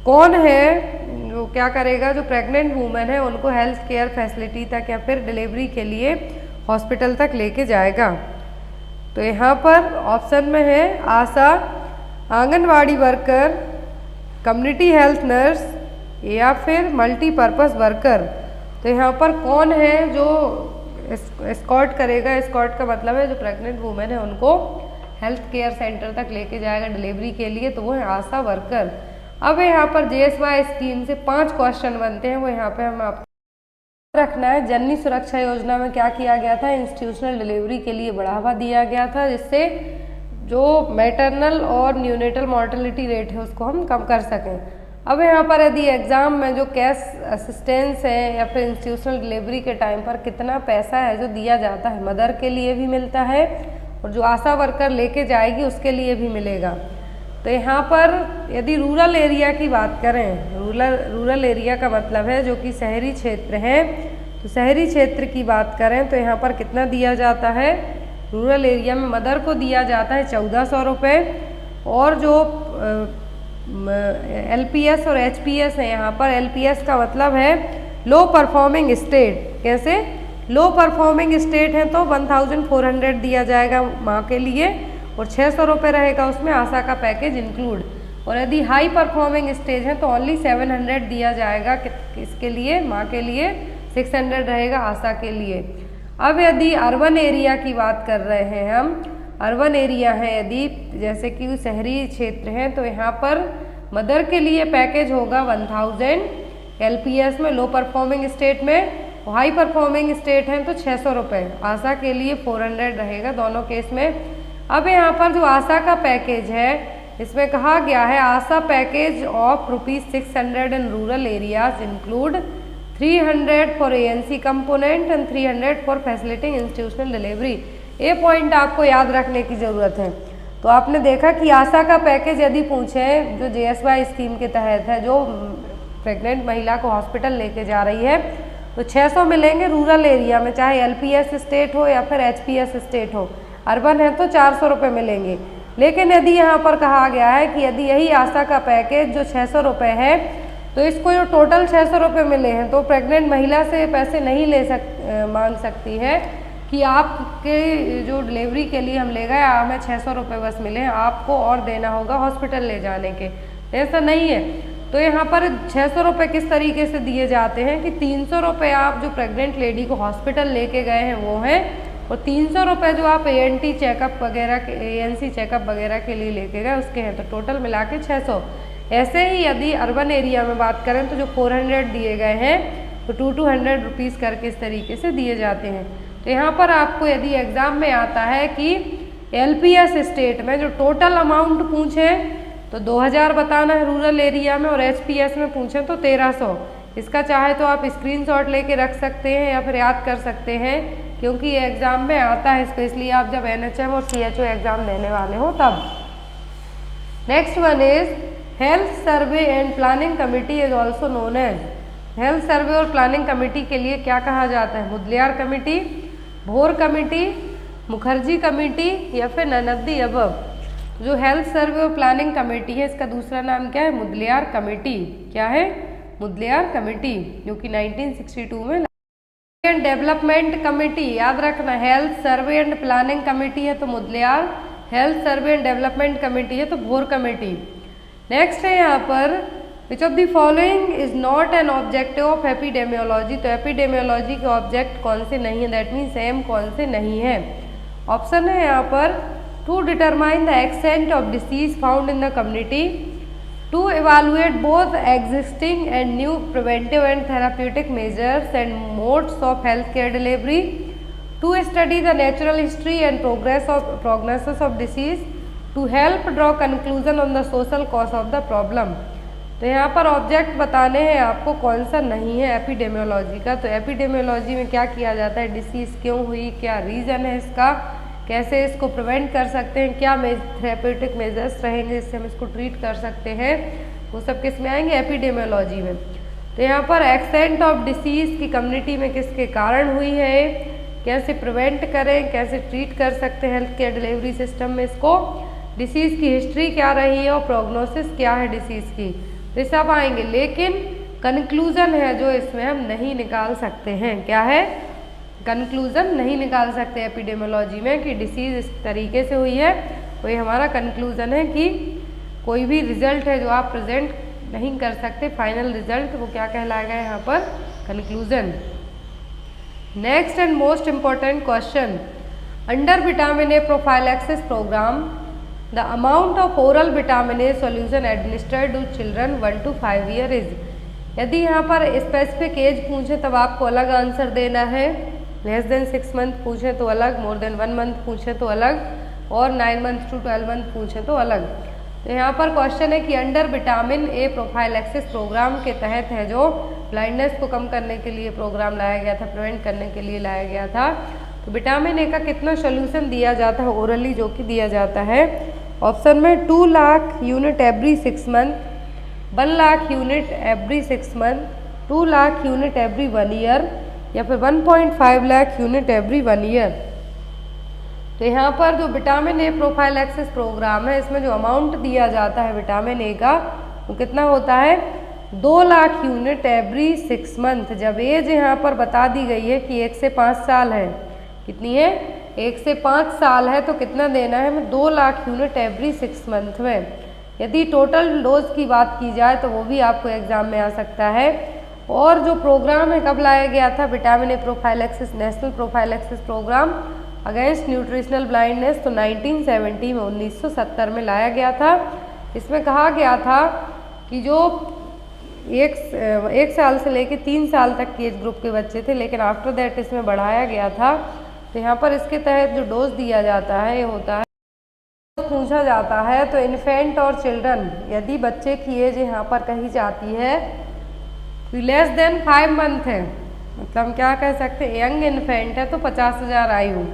कौन है जो क्या करेगा? जो प्रेग्नेंट वूमेन है उनको हेल्थ केयर फैसिलिटी तक या फिर डिलीवरी के लिए हॉस्पिटल तक लेके जाएगा। तो यहाँ पर ऑप्शन में है ASHA, anganwadi worker, community health nurse या फिर मल्टीपर्पज़ वर्कर। तो यहाँ पर कौन है जो एस्कॉर्ट करेगा? एस्कॉर्ट का मतलब है जो प्रेग्नेंट वूमेन है उनको हेल्थ केयर सेंटर तक लेके जाएगा डिलीवरी के लिए, तो वो है आशा वर्कर। अब यहाँ पर JSY स्कीम से 5 क्वेश्चन बनते हैं, वो यहाँ पे हम आपको रखना है। जननी सुरक्षा योजना में क्या किया गया था? इंस्टीट्यूशनल डिलीवरी के लिए बढ़ावा दिया गया था, जिससे जो मैटरनल और न्यूनेटल मॉर्टेलिटी रेट है उसको हम कम कर सकें। अब यहाँ पर यदि एग्ज़ाम में जो कैश असिस्टेंस है या फिर इंस्टीट्यूशनल डिलीवरी के टाइम पर कितना पैसा है जो दिया जाता है, मदर के लिए भी मिलता है और जो आशा वर्कर लेके जाएगी उसके लिए भी मिलेगा। तो यहाँ पर यदि रूरल एरिया की बात करें, रूरल एरिया का मतलब है जो कि शहरी क्षेत्र है, तो शहरी क्षेत्र की बात करें तो यहाँ पर कितना दिया जाता है? रूरल एरिया में मदर को दिया जाता है 1400 रुपये। और जो LPS और HPS है, यहाँ पर LPS का मतलब है लो परफॉर्मिंग स्टेट। कैसे? लो परफॉर्मिंग स्टेट है तो 1400 दिया जाएगा माँ के लिए और 600 रुपये रहेगा उसमें आशा का पैकेज इंक्लूड। और यदि हाई परफॉर्मिंग स्टेज है तो ओनली 700 दिया जाएगा इसके लिए, माँ के लिए 600 रहेगा आशा के लिए। अब यदि अर्बन एरिया की बात कर रहे हैं हम, अर्बन एरिया है यदि जैसे कि शहरी क्षेत्र हैं, तो यहाँ पर मदर के लिए पैकेज होगा 1000 LPS में लो परफॉर्मिंग स्टेट में, हाई परफॉर्मिंग स्टेट हैं तो 600 रुपये, आशा के लिए 400 रहेगा दोनों केस में। अब यहाँ पर जो आशा का पैकेज है इसमें कहा गया है ASHA package of ₹600 in rural areas include 300 for ANC component and 300 for facilitating institutional delivery. ये पॉइंट आपको याद रखने की ज़रूरत है। तो आपने देखा कि आशा का पैकेज यदि पूछे जो JSY स्कीम के तहत है, जो प्रेग्नेंट महिला को हॉस्पिटल लेके जा रही है, तो 600 मिलेंगे रूरल एरिया में, चाहे LPS स्टेट हो या फिर HPS स्टेट हो। अर्बन है तो 400 रुपये मिलेंगे। लेकिन यदि यहाँ पर कहा गया है कि यदि यही आशा का पैकेज जो 600 रुपये है, तो इसको जो टोटल 600 रुपये मिले हैं तो प्रेग्नेंट महिला से पैसे नहीं मांग सकती है कि आपके जो डिलीवरी के लिए हम ले गए हमें 600 रुपये बस मिले हैं, आपको और देना होगा हॉस्पिटल ले जाने के। ऐसा नहीं है। तो यहाँ पर 600 रुपये किस तरीके से दिए जाते हैं कि 300 रुपये आप जो प्रेग्नेंट लेडी को हॉस्पिटल लेके गए हैं वो हैं, और 300 रुपये जो आप ANC चेकअप वगैरह के लिए लेके गए उसके हैं, तो टोटल मिला के 600। ऐसे ही यदि अर्बन एरिया में बात करें तो जो 400 दिए गए हैं तो 200 रुपीज़ करके इस तरीके से दिए जाते हैं। तो यहाँ पर आपको यदि एग्ज़ाम में आता है कि LPS स्टेट में जो टोटल अमाउंट पूछे तो 2000 बताना है रूरल एरिया में, और HPS में पूछे तो 1300। इसका चाहे तो आप स्क्रीनशॉट लेके रख सकते हैं या फिर याद कर सकते हैं, क्योंकि ये एग्ज़ाम में आता है, स्पेशली आप जब NHM और CHO एग्ज़ाम देने वाले हो तब। Next one is health survey and planning committee is also known as. Health survey और प्लानिंग कमेटी के लिए क्या कहा जाता है? Mudaliar committee, Bhore committee, Mukherjee committee या फिर ननद्दी अबव। जो हेल्थ सर्वे और प्लानिंग कमेटी है इसका दूसरा नाम क्या है? मुदलियार कमेटी। क्या है? मुदलियार कमेटी, जो कि 1962 में। एंड डेवलपमेंट कमेटी, याद रखना, health survey and planning committee है तो Mudaliar, health survey and development committee है तो भोर कमेटी। नेक्स्ट है यहाँ पर विच of the following is not an objective of epidemiology. तो एपिडेमियोलॉजी के ऑब्जेक्ट कौन से नहीं है, दैट मीन्स सेम कौन से नहीं है। ऑप्शन है यहाँ पर to determine the extent of disease found in the community, to evaluate both existing and new preventive and therapeutic measures and modes of healthcare delivery, to study the natural history and prognosis of disease, to help draw conclusion on the social cause of the problem। तो यहाँ पर ऑब्जेक्ट बताने हैं आपको कौन सा नहीं है एपिडेमियोलॉजी का। तो एपिडेमियोलॉजी में क्या किया जाता है, डिसीज़ क्यों हुई, क्या रीज़न है इसका, कैसे इसको प्रिवेंट कर सकते हैं, क्या थेरेप्यूटिक मेजर्स रहेंगे जिससे हम इसको ट्रीट कर सकते हैं, वो सब किस में आएंगे? एपिडेमियोलॉजी में। तो यहाँ पर एक्सटेंट ऑफ डिसीज़ की कम्युनिटी में किसके कारण हुई है, कैसे प्रिवेंट करें, कैसे ट्रीट कर सकते हैं हेल्थ केयर डिलीवरी सिस्टम में इसको, डिसीज़ की हिस्ट्री क्या रही है और प्रोग्नोसिस क्या है डिसीज़ की, तो सब आएंगे। लेकिन कंक्लूजन है जो इसमें हम नहीं निकाल सकते हैं, क्या है? कंक्लूजन नहीं निकाल सकते एपिडेमियोलॉजी में कि डिसीज़ इस तरीके से हुई है, वही हमारा कंक्लूजन है कि कोई भी रिजल्ट है जो आप प्रेजेंट नहीं कर सकते, फाइनल रिजल्ट, वो क्या कहलाएगा यहाँ पर? Conclusion. Next and most important question, under vitamin A prophylaxis programme the amount of oral vitamin A solution administered to children 1 to 5 year is. यदि यहाँ पर स्पेसिफिक एज पूछे तब आपको अलग आंसर देना है, लेस देन 6 मंथ पूछे तो अलग, मोर देन 1 मंथ पूछे तो अलग, और 9 मंथ टू 12 मंथ पूछे तो अलग। तो यहाँ पर क्वेश्चन है कि under vitamin A prophylaxis programme के तहत है जो ब्लाइंडनेस को कम करने के लिए प्रोग्राम लाया गया था, प्रिवेंट करने के लिए लाया गया था, तो विटामिन ए का कितना सोल्यूशन दिया जाता है ओरली, जो कि दिया जाता है ऑप्शन में 2 lakh unit every 6 month, 1 lakh unit every 6 month, 2 lakh unit every 1 year या फिर 1.5 लाख यूनिट एवरी 1 ईयर। तो यहाँ पर जो विटामिन ए प्रोफाइलैक्सिस प्रोग्राम है इसमें जो अमाउंट दिया जाता है विटामिन ए का वो कितना होता है? 2 लाख यूनिट एवरी 6 मंथ। जब एज यहाँ पर बता दी गई है कि 1 से 5 साल है, कितनी है? 1 से 5 साल है, तो कितना देना है हमें? 2 लाख यूनिट एवरी 6 मंथ में। यदि टोटल डोज की बात की जाए तो वो भी आपको एग्जाम में आ सकता है। और जो प्रोग्राम है कब लाया गया था? Vitamin A prophylaxis, national prophylaxis programme against nutritional blindness, तो 1970 में 1970 में लाया गया था। इसमें कहा गया था कि जो एक साल से लेकर 3 साल तक के एज ग्रुप के बच्चे थे, लेकिन आफ्टर दैट इसमें बढ़ाया गया था। तो यहाँ पर इसके तहत जो डोज दिया जाता है ये होता है, पूछा जाता है तो इन्फेंट और चिल्ड्रन, यदि बच्चे की एज यहाँ पर कही जाती है लेस देन 5 मंथ है, मतलब हम क्या कह सकते हैं, यंग इन्फेंट है तो 50,000 आयु।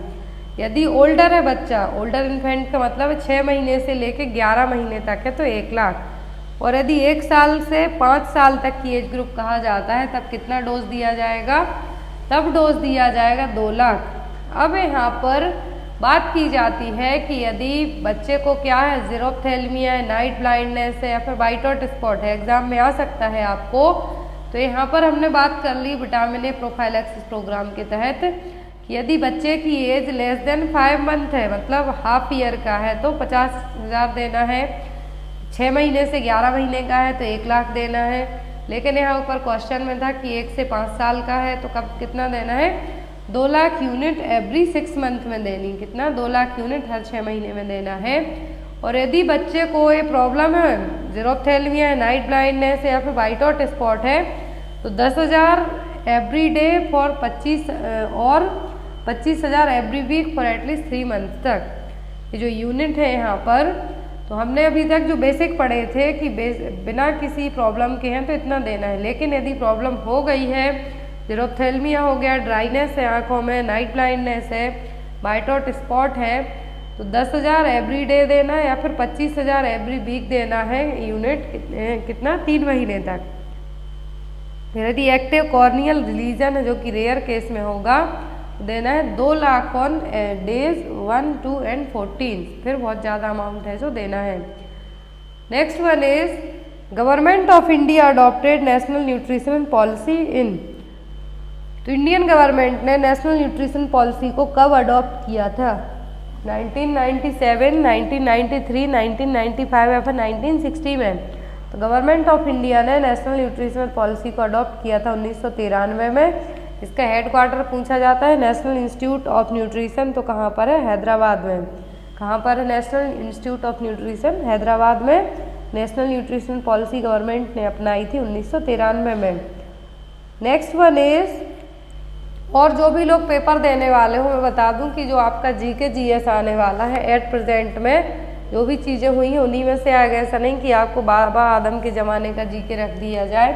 यदि ओल्डर है बच्चा, ओल्डर इन्फेंट का मतलब 6 महीने से लेकर 11 महीने तक है तो 1 लाख। और यदि 1 साल से 5 साल तक की एज ग्रुप कहा जाता है तब कितना डोज दिया जाएगा? तब डोज दिया जाएगा 2 लाख। अब यहाँ पर बात की जाती है कि यदि बच्चे को क्या है, ज़ीरोफ्थेल्मिया है, नाइट ब्लाइंडनेस है या फिर वाइट हॉट स्पॉट है, एग्जाम में आ सकता है आपको। तो यहाँ पर हमने बात कर ली विटामिन ए प्रोफाइलैक्सिस प्रोग्राम के तहत कि यदि बच्चे की एज लेस देन 5 मंथ है, मतलब हाफ ईयर का है, तो 50,000 देना है। 6 महीने से 11 महीने का है तो 1 लाख देना है। लेकिन यहाँ ऊपर क्वेश्चन में था कि 1 से 5 साल का है तो कब कितना देना है? 2 लाख यूनिट एवरी 6 मंथ में देनी। कितना? 2 लाख यूनिट हर 6 महीने में देना है। और यदि बच्चे को ये प्रॉब्लम है, ज़ीरोफ्थेल्मिया है, नाइट ब्लाइंडनेस है या फिर वाइट हॉट स्पॉट है, तो 10,000 एवरी डे फॉर 25 और 25,000 every week for at least 3 month तक। ये जो यूनिट है यहाँ पर, तो हमने अभी तक जो बेसिक पढ़े थे कि बिना किसी प्रॉब्लम के हैं तो इतना देना है, लेकिन यदि प्रॉब्लम हो गई है, जेरोप्थेल्मिया हो गया, ड्राइनेस है आँखों में, नाइट ब्लाइंडनेस है, वाइट आउट स्पॉट है, तो 10,000 एवरी डे देना है या फिर 25,000 एवरी वीक देना है यूनिट। कितना? 3 महीने तक। फिर यदि एक्टिव कॉर्नियल रिलीजन है जो कि रेयर केस में होगा, देना है 2 लाख ऑन डेज 1, 2 एंड 14। फिर बहुत ज़्यादा अमाउंट है जो देना है। Next one is government of India adopted national nutrition policy in. तो इंडियन गवर्नमेंट ने नेशनल न्यूट्रिशन पॉलिसी को कब अडॉप्ट किया था? 1997, 1993, 1995 या फिर 1960 में। तो गवर्नमेंट ऑफ इंडिया ने नेशनल न्यूट्रिशनल पॉलिसी को अडॉप्ट किया था 1993 में। इसका हेडक्वार्टर पूछा जाता है नेशनल इंस्टीट्यूट ऑफ न्यूट्रिशन, तो कहाँ पर है? हैदराबाद में। कहाँ पर है national institute of nutrition? Hyderabad में। नेशनल न्यूट्रिशन पॉलिसी गवर्नमेंट ने अपनाई थी 1993 में। नेक्स्ट वन इज, और जो भी लोग पेपर देने वाले हो, मैं बता दूं कि जो आपका जीके जीएस आने वाला है एट प्रेजेंट में जो भी चीज़ें हुई हैं उन्हीं में से आएगा। ऐसा नहीं कि आपको बाबा आदम के ज़माने का जीके रख दिया जाए,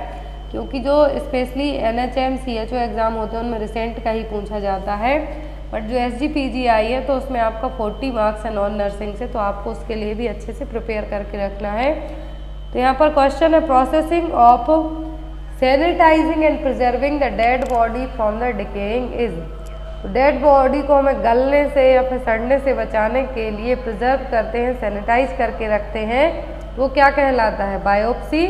क्योंकि जो स्पेशली NHM CHO एग्ज़ाम होते हैं उनमें रिसेंट का ही पूछा जाता है। बट जो SGPGI है तो उसमें आपका 40 मार्क्स है नॉन नर्सिंग से, तो आपको उसके लिए भी अच्छे से प्रिपेयर करके रखना है। तो यहाँ पर क्वेश्चन है processing of sanitising and preserving the dead body from the decaying is. तो डेड बॉडी को हमें गलने से या फिर सड़ने से बचाने के लिए प्रिजर्व करते हैं, सैनिटाइज करके रखते हैं, वो क्या कहलाता है? बायोप्सी,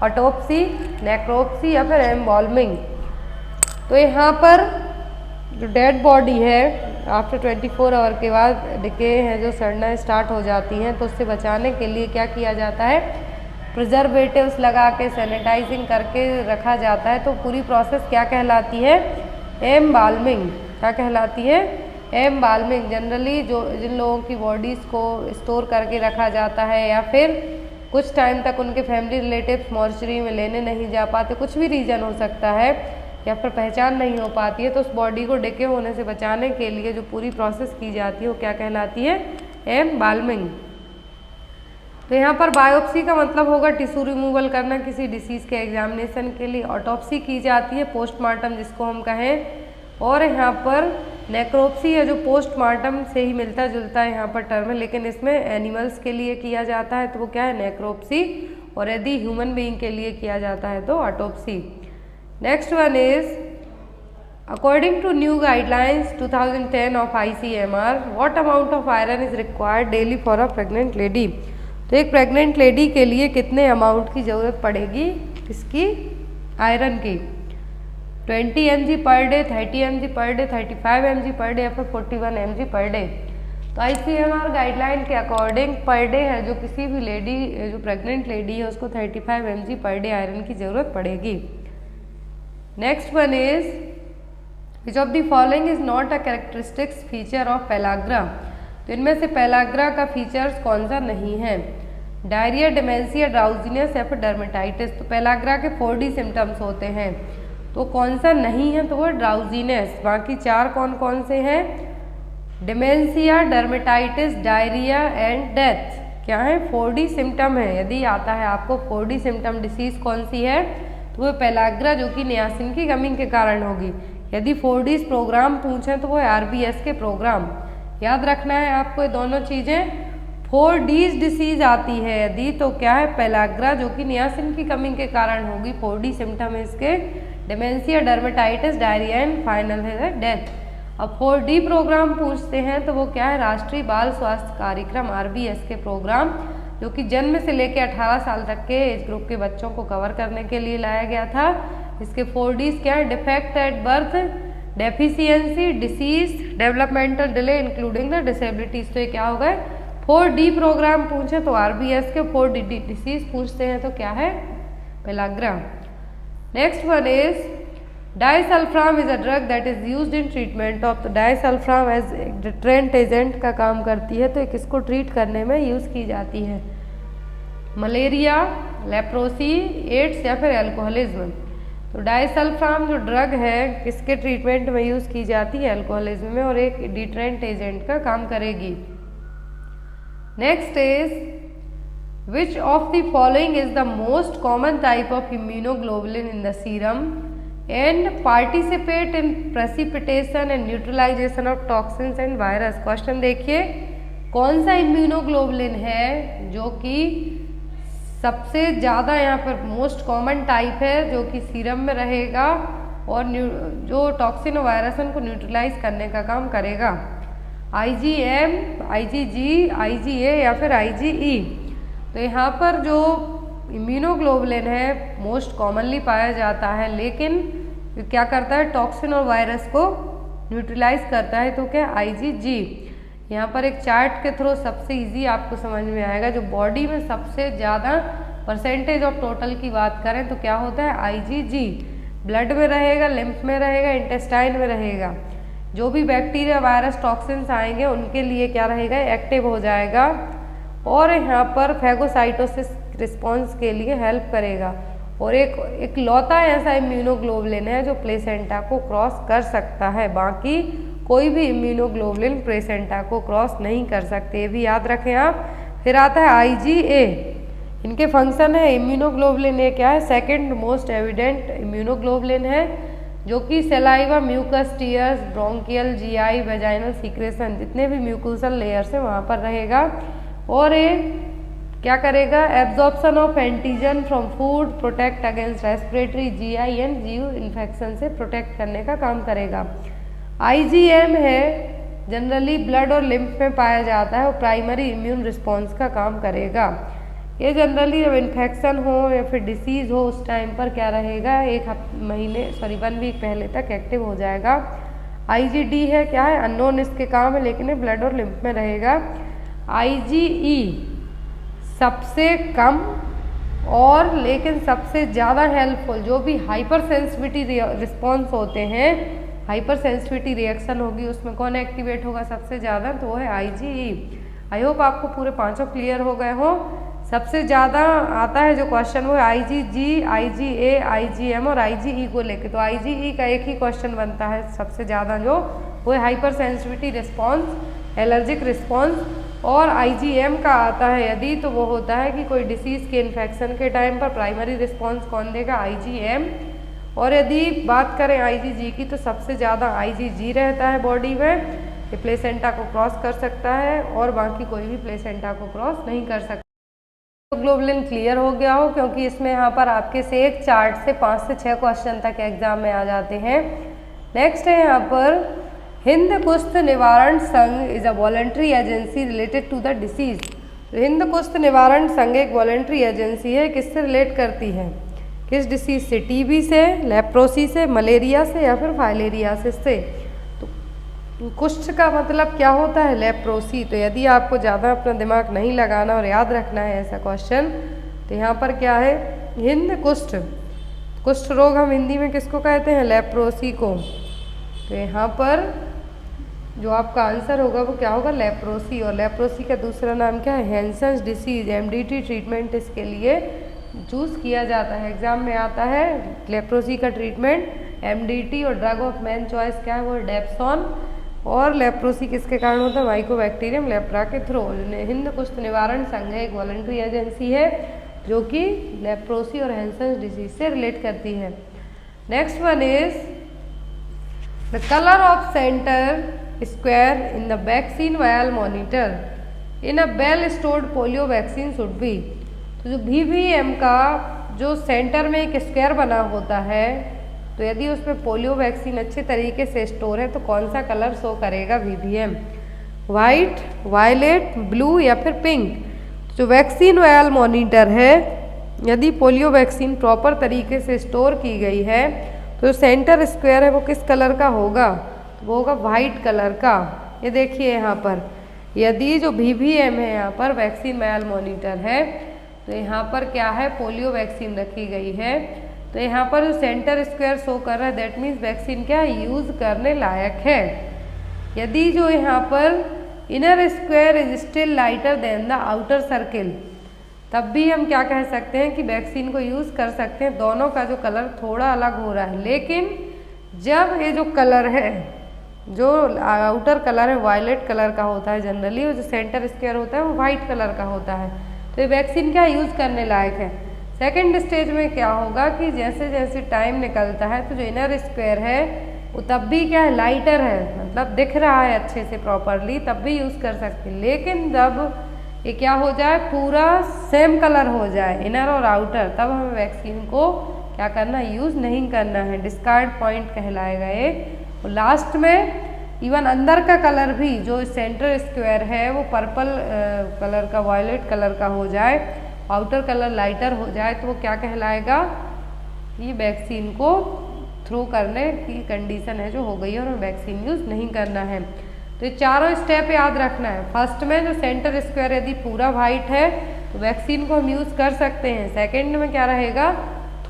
ऑटोप्सी, नेक्रोप्सी या फिर एम्बॉल्मिंग। तो यहाँ पर जो डेड बॉडी है आफ्टर 24 आवर के बाद डिके हैं जो सड़ना स्टार्ट हो जाती हैं, तो उससे बचाने के लिए क्या किया जाता है? प्रिजर्वेटिव्स लगा के सैनिटाइजिंग करके रखा जाता है। तो पूरी प्रोसेस क्या कहलाती है? एम्बाल्मिंग। क्या कहलाती है? एम्बाल्मिंग। जनरली जो जिन लोगों की बॉडीज़ को स्टोर करके रखा जाता है या फिर कुछ टाइम तक उनके फैमिली रिलेटिव्स मॉर्चरी में लेने नहीं जा पाते, कुछ भी रीज़न हो सकता है, या फिर पहचान नहीं हो पाती है, तो उस बॉडी को डिके होने से बचाने के लिए जो पूरी प्रोसेस की जाती है वो क्या कहलाती है? एम्बाल्मिंग। तो यहाँ पर बायोप्सी का मतलब होगा टिश्यू रिमूवल करना किसी डिसीज़ के एग्जामिनेशन के लिए। ऑटोप्सी की जाती है पोस्टमार्टम जिसको हम कहें, और यहाँ पर नेक्रोप्सी है जो पोस्टमार्टम से ही मिलता जुलता है यहाँ पर टर्म है, लेकिन इसमें एनिमल्स के लिए किया जाता है तो वो क्या है? नेक्रोप्सी। और यदि ह्यूमन बीइंग के लिए किया जाता है तो autopsy. Next one is according to new guidelines 2010 of ICMR what amount of iron is required daily for a pregnant lady. तो एक प्रेग्नेंट लेडी के लिए कितने अमाउंट की ज़रूरत पड़ेगी? किसकी? आयरन की। 20 mg per day, 30 mg per day, 35 mg per day या फिर 41 mg पर डे। तो ICMR गाइडलाइन के अकॉर्डिंग पर डे है जो किसी भी लेडी, जो प्रेग्नेंट लेडी है उसको 35 mg पर डे आयरन की ज़रूरत पड़ेगी। Next one is which of the following is not a characteristics feature of pellagra. तो इनमें से पेलाग्रा का फीचर्स कौन सा नहीं है? डायरिया, डिमेंशिया, ड्राउजीनेस या फिर डर्मेटाइटिस। तो पेलाग्रा के 4D सिम्टम्स होते हैं, तो कौन सा नहीं है? तो वो ड्राउजीनेस। बाकी 4 कौन कौन से हैं? Dementia, dermatitis, diarrhoea and death. क्या है? 4D सिम्टम है। यदि आता है आपको 4D सिम्टम डिसीज कौन सी है, तो वो पेलाग्रा जो कि नियासिन की कमी के कारण होगी। यदि 4D प्रोग्राम पूछें तो वो RBS के प्रोग्राम। याद रखना है आपको ये दोनों चीज़ें। 4D डिसीज आती है यदि, तो क्या है? पेलाग्रा जो कि नियासिन की कमी के कारण होगी। 4D सिम्टम है इसके dementia, dermatitis, diarrhoea and final है डेथ। अब 4D प्रोग्राम पूछते हैं तो वो क्या है? राष्ट्रीय बाल स्वास्थ्य कार्यक्रम RBS के प्रोग्राम, जो कि जन्म से लेकर 18 साल तक के एज ग्रुप के बच्चों को कवर करने के लिए लाया गया था। इसके 4Ds क्या है? Defect at birth, deficiency, disease, developmental delay including the disabilities. तो ये क्या हो गए? 4D प्रोग्राम पूछे तो RBS के, 4D डिसीज पूछते हैं तो क्या है? Pellagra. Next one is disulfiram is a drug that is used in treatment of. तो डाइसल्फ्राम एज डिटरेंट एजेंट का काम करती है, तो किसको ट्रीट करने में यूज़ की जाती है? मलेरिया, लेप्रोसी, एड्स या फिर एल्कोहलिज्म। तो डायसल्फाम जो ड्रग है किसके ट्रीटमेंट में यूज़ की जाती है? अल्कोहलिज्म में, और एक डिटरेंट एजेंट का काम करेगी। Next is which of the following is the most common type of immunoglobulin in the serum and participate in precipitation and neutralisation of toxins and virus. Question देखिए, कौन सा इम्यूनोग्लोबुलिन है जो कि सबसे ज़्यादा यहाँ पर मोस्ट कॉमन टाइप है जो कि सीरम में रहेगा और जो टॉक्सिन और वायरस उनको न्यूट्रलाइज करने का काम करेगा? IgM, IgG, IgA या फिर IgE। तो यहाँ पर जो इम्यूनोग्लोबुलिन है मोस्ट कॉमनली पाया जाता है, लेकिन क्या करता है? टॉक्सिन और वायरस को न्यूट्रलाइज करता है। तो क्या? IgG। यहाँ पर एक चार्ट के थ्रू सबसे इजी आपको समझ में आएगा। जो बॉडी में सबसे ज़्यादा परसेंटेज ऑफ टोटल की बात करें तो क्या होता है? IgG। ब्लड में रहेगा, लिम्फ में रहेगा, इंटेस्टाइन में रहेगा। जो भी बैक्टीरिया, वायरस, टॉक्सिन्स आएंगे उनके लिए क्या रहेगा? एक्टिव हो जाएगा और यहाँ पर फैगोसाइटोसिस रिस्पॉन्स के लिए हेल्प करेगा। और एक लौता ऐसा इम्यूनोग्लोबुलिन है जो प्लेसेंटा को क्रॉस कर सकता है, बाकी कोई भी इम्यूनोग्लोबुलिन प्लेसेंटा को क्रॉस नहीं कर सकते, ये भी याद रखें आप। फिर आता है IgA। इनके फंक्शन है, इम्यूनोग्लोबुलिन ये क्या है? सेकंड मोस्ट एविडेंट इम्यूनोग्लोबुलिन है जो कि saliva, mucus, tears, bronchial, GI, vaginal secretion, जितने भी म्यूकोसल लेयर्स हैं वहाँ पर रहेगा। और ये क्या करेगा? Absorption of antigen from food, protect against respiratory, GI and जीव इन्फेक्शन से प्रोटेक्ट करने का काम करेगा। IgM है, जनरली ब्लड और लिम्फ में पाया जाता है और प्राइमरी इम्यून रिस्पॉन्स का काम करेगा। ये जनरली जब इन्फेक्शन हो या फिर डिसीज़ हो उस टाइम पर क्या रहेगा? 1 वीक पहले तक एक्टिव हो जाएगा। IgD है, क्या है? अननोन इसके काम है, लेकिन ये ब्लड और लिम्फ में रहेगा। IgE सबसे कम और लेकिन सबसे ज़्यादा हेल्पफुल, जो भी हाइपर सेंसिटिविटी रिस्पॉन्स होते हैं, हाइपर सेंसिटिविटी रिएक्शन होगी, उसमें कौन एक्टिवेट होगा सबसे ज़्यादा? तो वो है IgE। आई होप आपको पूरे पांचों क्लियर हो गए हो। सबसे ज़्यादा आता है जो क्वेश्चन वो है IgG, IgA, IgM और IgE को लेके। तो IgE का एक ही क्वेश्चन बनता है सबसे ज़्यादा जो वो है hyper sensitivity response, allergic response. और IgM का आता है यदि, तो वो होता है कि कोई डिसीज़ के इन्फेक्शन के टाइम पर प्राइमरी रिस्पॉन्स कौन देगा? IgM। और यदि बात करें IgG की तो सबसे ज़्यादा IgG रहता है बॉडी में, ये प्लेसेंटा को क्रॉस कर सकता है और बाकी कोई भी प्लेसेंटा को क्रॉस नहीं कर सकता। तो ग्लोबुलिन क्लियर हो गया हो, क्योंकि इसमें यहाँ पर आपके से एक चार्ट से 5 से 6 क्वेश्चन तक एग्जाम में आ जाते हैं। नेक्स्ट है यहाँ पर Hind Kushtha Nivaran Sangh is a voluntary agency related to the disease. तो हिंद कुष्ठ निवारण संघ एक वॉलंटरी एजेंसी है, किससे रिलेट करती है? किस डिसीज से? TB से, लेप्रोसी से, मलेरिया से या फिर फाइलेरियासिस से? तो कुष्ठ का मतलब क्या होता है? लेप्रोसी। तो यदि आपको ज़्यादा अपना दिमाग नहीं लगाना और याद रखना है ऐसा क्वेश्चन, तो यहाँ पर क्या है? हिंद कुष्ठ। कुष्ठ रोग हम हिंदी में किसको कहते हैं? लेप्रोसी को। तो यहाँ पर जो आपका आंसर होगा वो क्या होगा? लेप्रोसी। और लेप्रोसी का दूसरा नाम क्या है? Hansen's disease. MDT ट्रीटमेंट इसके लिए चूज़ किया जाता है, एग्जाम में आता है। लेप्रोसी का ट्रीटमेंट MDT और ड्रग ऑफ मेन चॉइस क्या है? वो डेप्सोन। और लेप्रोसी किसके कारण होता है? माइकोबैक्टीरियम लेप्रा के थ्रू। हिंद कुष्ठ निवारण संघ एक वॉलंटरी एजेंसी है जो कि लेप्रोसी और हैंसन्स डिसीज से रिलेट करती है। Next one is the colour of centre square in the vaccine vial monitor in a well stored polio vaccine should be. तो जो VVM का जो सेंटर में एक स्क्वायर बना होता है, तो यदि उसमें पोलियो वैक्सीन अच्छे तरीके से स्टोर है तो कौन सा कलर शो करेगा VVM? वाइट, वायलेट, ब्लू या फिर पिंक? जो वैक्सीन वायल मॉनिटर है, यदि पोलियो वैक्सीन प्रॉपर तरीके से स्टोर की गई है तो सेंटर स्क्वायर है वो किस कलर का होगा? वो होगा वाइट कलर का। ये देखिए यहाँ पर यदि जो VVM है यहाँ पर वैक्सीन वायल मॉनिटर है, तो यहाँ पर क्या है? पोलियो वैक्सीन रखी गई है। तो यहाँ पर जो सेंटर स्क्वायर शो कर रहा है दैट मीन्स वैक्सीन क्या है? यूज़ करने लायक है। यदि जो यहाँ पर inner square is still lighter than the outer circle, तब भी हम क्या कह सकते हैं कि वैक्सीन को यूज़ कर सकते हैं। दोनों का जो कलर थोड़ा अलग हो रहा है, लेकिन जब ये जो कलर है, जो आउटर कलर है वायलेट कलर का होता है जनरली, और जो सेंटर स्क्वायर होता है वो वाइट कलर का होता है, तो ये वैक्सीन क्या यूज़ करने लायक है। सेकेंड स्टेज में क्या होगा कि जैसे जैसे टाइम निकलता है तो जो इनर स्क्वायर है वो तब भी क्या है, लाइटर है, मतलब दिख रहा है अच्छे से प्रॉपरली, तब भी यूज़ कर सकते हैं। लेकिन जब ये क्या हो जाए, पूरा सेम कलर हो जाए इनर और आउटर, तब हमें वैक्सीन को क्या करना, यूज़ नहीं करना है, डिस्कार्ड पॉइंट कहलाएगा ये। और लास्ट में इवन अंदर का कलर भी जो सेंटर स्क्वायर है वो पर्पल कलर का, वायलेट कलर का हो जाए, आउटर कलर लाइटर हो जाए, तो वो क्या कहलाएगा, ये वैक्सीन को थ्रू करने की कंडीशन है जो हो गई है और हमें वैक्सीन यूज़ नहीं करना है। तो ये चारों स्टेप याद रखना है। फर्स्ट में जो सेंटर स्क्वायर यदि पूरा वाइट है तो वैक्सीन को हम यूज़ कर सकते हैं। सेकेंड में क्या रहेगा,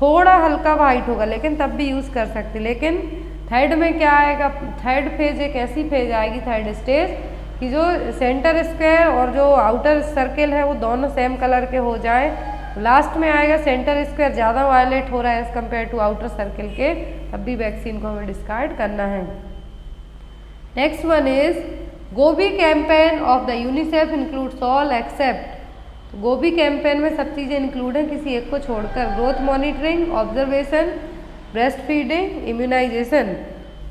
थोड़ा हल्का वाइट होगा लेकिन तब भी यूज़ कर सकते। लेकिन थर्ड में क्या आएगा, थर्ड फेज एक ऐसी फेज आएगी, थर्ड स्टेज, कि जो सेंटर स्क्वायर और जो आउटर सर्किल है वो दोनों सेम कलर के हो जाए। लास्ट में आएगा सेंटर स्क्वायर ज़्यादा वायलेट हो रहा है as compare to outer circle के, तब भी वैक्सीन को हमें डिस्कार्ड करना है। Next one is GOBI campaign of the UNICEF includes all except. GOBI campaign में सब चीज़ें इंक्लूड हैं किसी एक को छोड़कर, growth monitoring, observation, breast feeding, immunisation.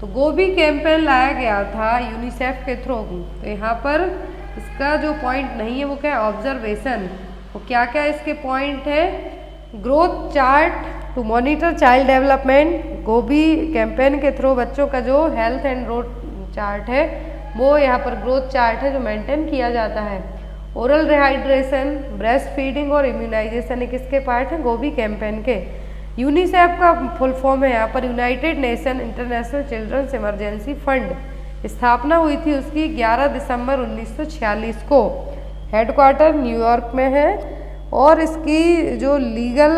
तो गोबी कैंपेन लाया गया था यूनिसेफ के थ्रू। तो यहाँ पर इसका जो पॉइंट नहीं है वो क्या है, ऑब्जर्वेशन। तो क्या क्या इसके पॉइंट है, growth chart to monitor child development. GOBI campaign के थ्रू बच्चों का जो हेल्थ एंड ग्रोथ चार्ट है वो यहाँ पर ग्रोथ चार्ट है जो मेंटेन किया जाता है। ओरल रिहाइड्रेशन, ब्रेस्ट फीडिंग और इम्यूनाइजेशन ये किसके पार्ट हैं, गोबी कैंपेन के। यूनिसेफ का फुल फॉर्म है यहाँ पर United Nation International Children's Emergency Fund. स्थापना हुई थी उसकी 11 दिसंबर 1946 को। हेडक्वार्टर न्यूयॉर्क में है और इसकी जो लीगल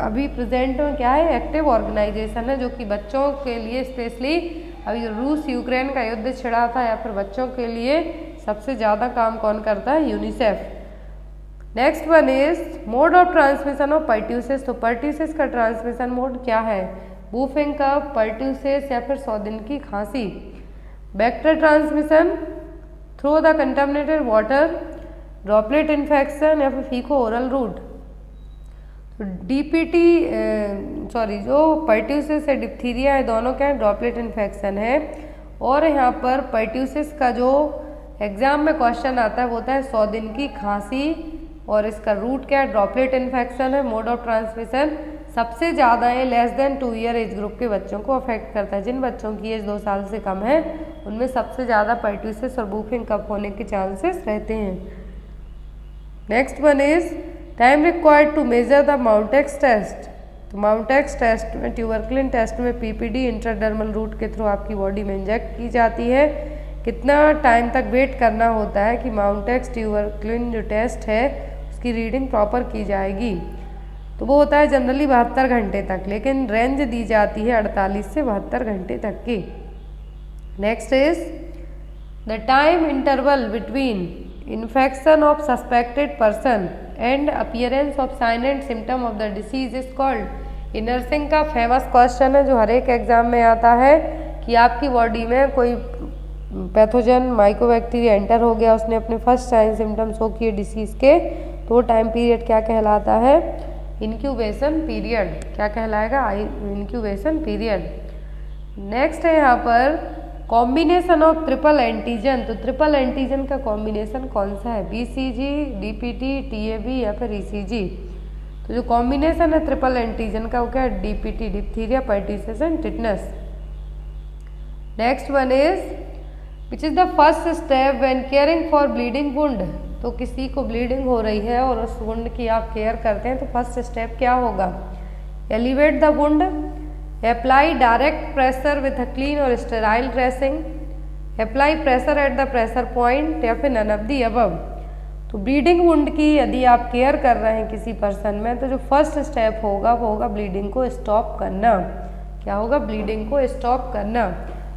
अभी प्रेजेंट में क्या है, एक्टिव ऑर्गेनाइजेशन है जो कि बच्चों के लिए स्पेशली अभी रूस यूक्रेन का युद्ध छिड़ा था या फिर बच्चों के लिए सबसे ज़्यादा काम कौन करता है, UNICEF. Next one is mode of transmission of pertussis. तो पर्ट्यूसिस का ट्रांसमिशन मोड क्या है, बूफिंग कफ, पर्ट्यूसिस या फिर 100 दिन की खांसी। Bacterial transmission through the contaminated water, droplet infection या फिर फीको ओरल रूट। डीपीटी जो पर्ट्यूसिस है, डिप्थीरिया है, दोनों क्या है, ड्रॉपलेट इन्फेक्शन है। और यहाँ पर पर्ट्यूसिस का जो एग्जाम में क्वेश्चन आता है वो होता है 100 दिन की खांसी, और इसका रूट क्या है, ड्रॉपलेट इन्फेक्शन है। मोड ऑफ ट्रांसमिशन सबसे ज़्यादा है less than 2 year age group के बच्चों को अफेक्ट करता है। जिन बच्चों की एज 2 साल से कम है उनमें सबसे ज़्यादा पर्ट्यूसिस और बूफिंग कफ होने के चांसेस रहते हैं। Next one is time required to measure the Mantoux test. तो माउंटेक्स टेस्ट में, ट्यूबरकुलिन टेस्ट में पीपीडी इंट्राडर्मल रूट के थ्रू आपकी बॉडी में इंजेक्ट की जाती है। कितना टाइम तक वेट करना होता है कि माउंटेक्स ट्यूबरकुलिन जो टेस्ट है उसकी रीडिंग प्रॉपर की जाएगी, तो वो होता है जनरली 72 घंटे तक, लेकिन रेंज दी जाती है 48 से 72 घंटे तक की। Next is the time interval between infection of suspected person and appearance of sine and symptom of the disease is called. Nursing का फेमस क्वेश्चन है जो हर एक एग्जाम में आता है कि आपकी बॉडी में कोई पैथोजन माइकोबैक्टीरिया एंटर हो गया, उसने अपने फर्स्ट साइन सिम्टम शो किए डिसीज के, तो टाइम पीरियड क्या कहलाता है, इंक्यूबेशन पीरियड। क्या कहलाएगा, इंक्यूबेशन पीरियड। नेक्स्ट है यहाँ पर कॉम्बिनेशन ऑफ ट्रिपल एंटीजन। तो ट्रिपल एंटीजन का कॉम्बिनेशन कौन सा है, बीसीजी, डीपीटी, टीएबी या फिर ईसीजी। तो जो कॉम्बिनेशन है ट्रिपल एंटीजन का वो क्या है, DPT, diphtheria, pertussis and tetanus. Next one is which is the first step when caring for bleeding wound. तो किसी को ब्लीडिंग हो रही है और उस वुंड की आप केयर करते हैं तो फर्स्ट स्टेप क्या होगा, elevate the wound, apply direct pressure with a clean और sterile dressing, apply pressure at the pressure point या फिर नन ऑफ द अबव। तो ब्लीडिंग वुंड की यदि आप केयर कर रहे हैं किसी पर्सन में तो जो फर्स्ट स्टेप होगा वो होगा ब्लीडिंग को स्टॉप करना। क्या होगा, ब्लीडिंग को स्टॉप करना।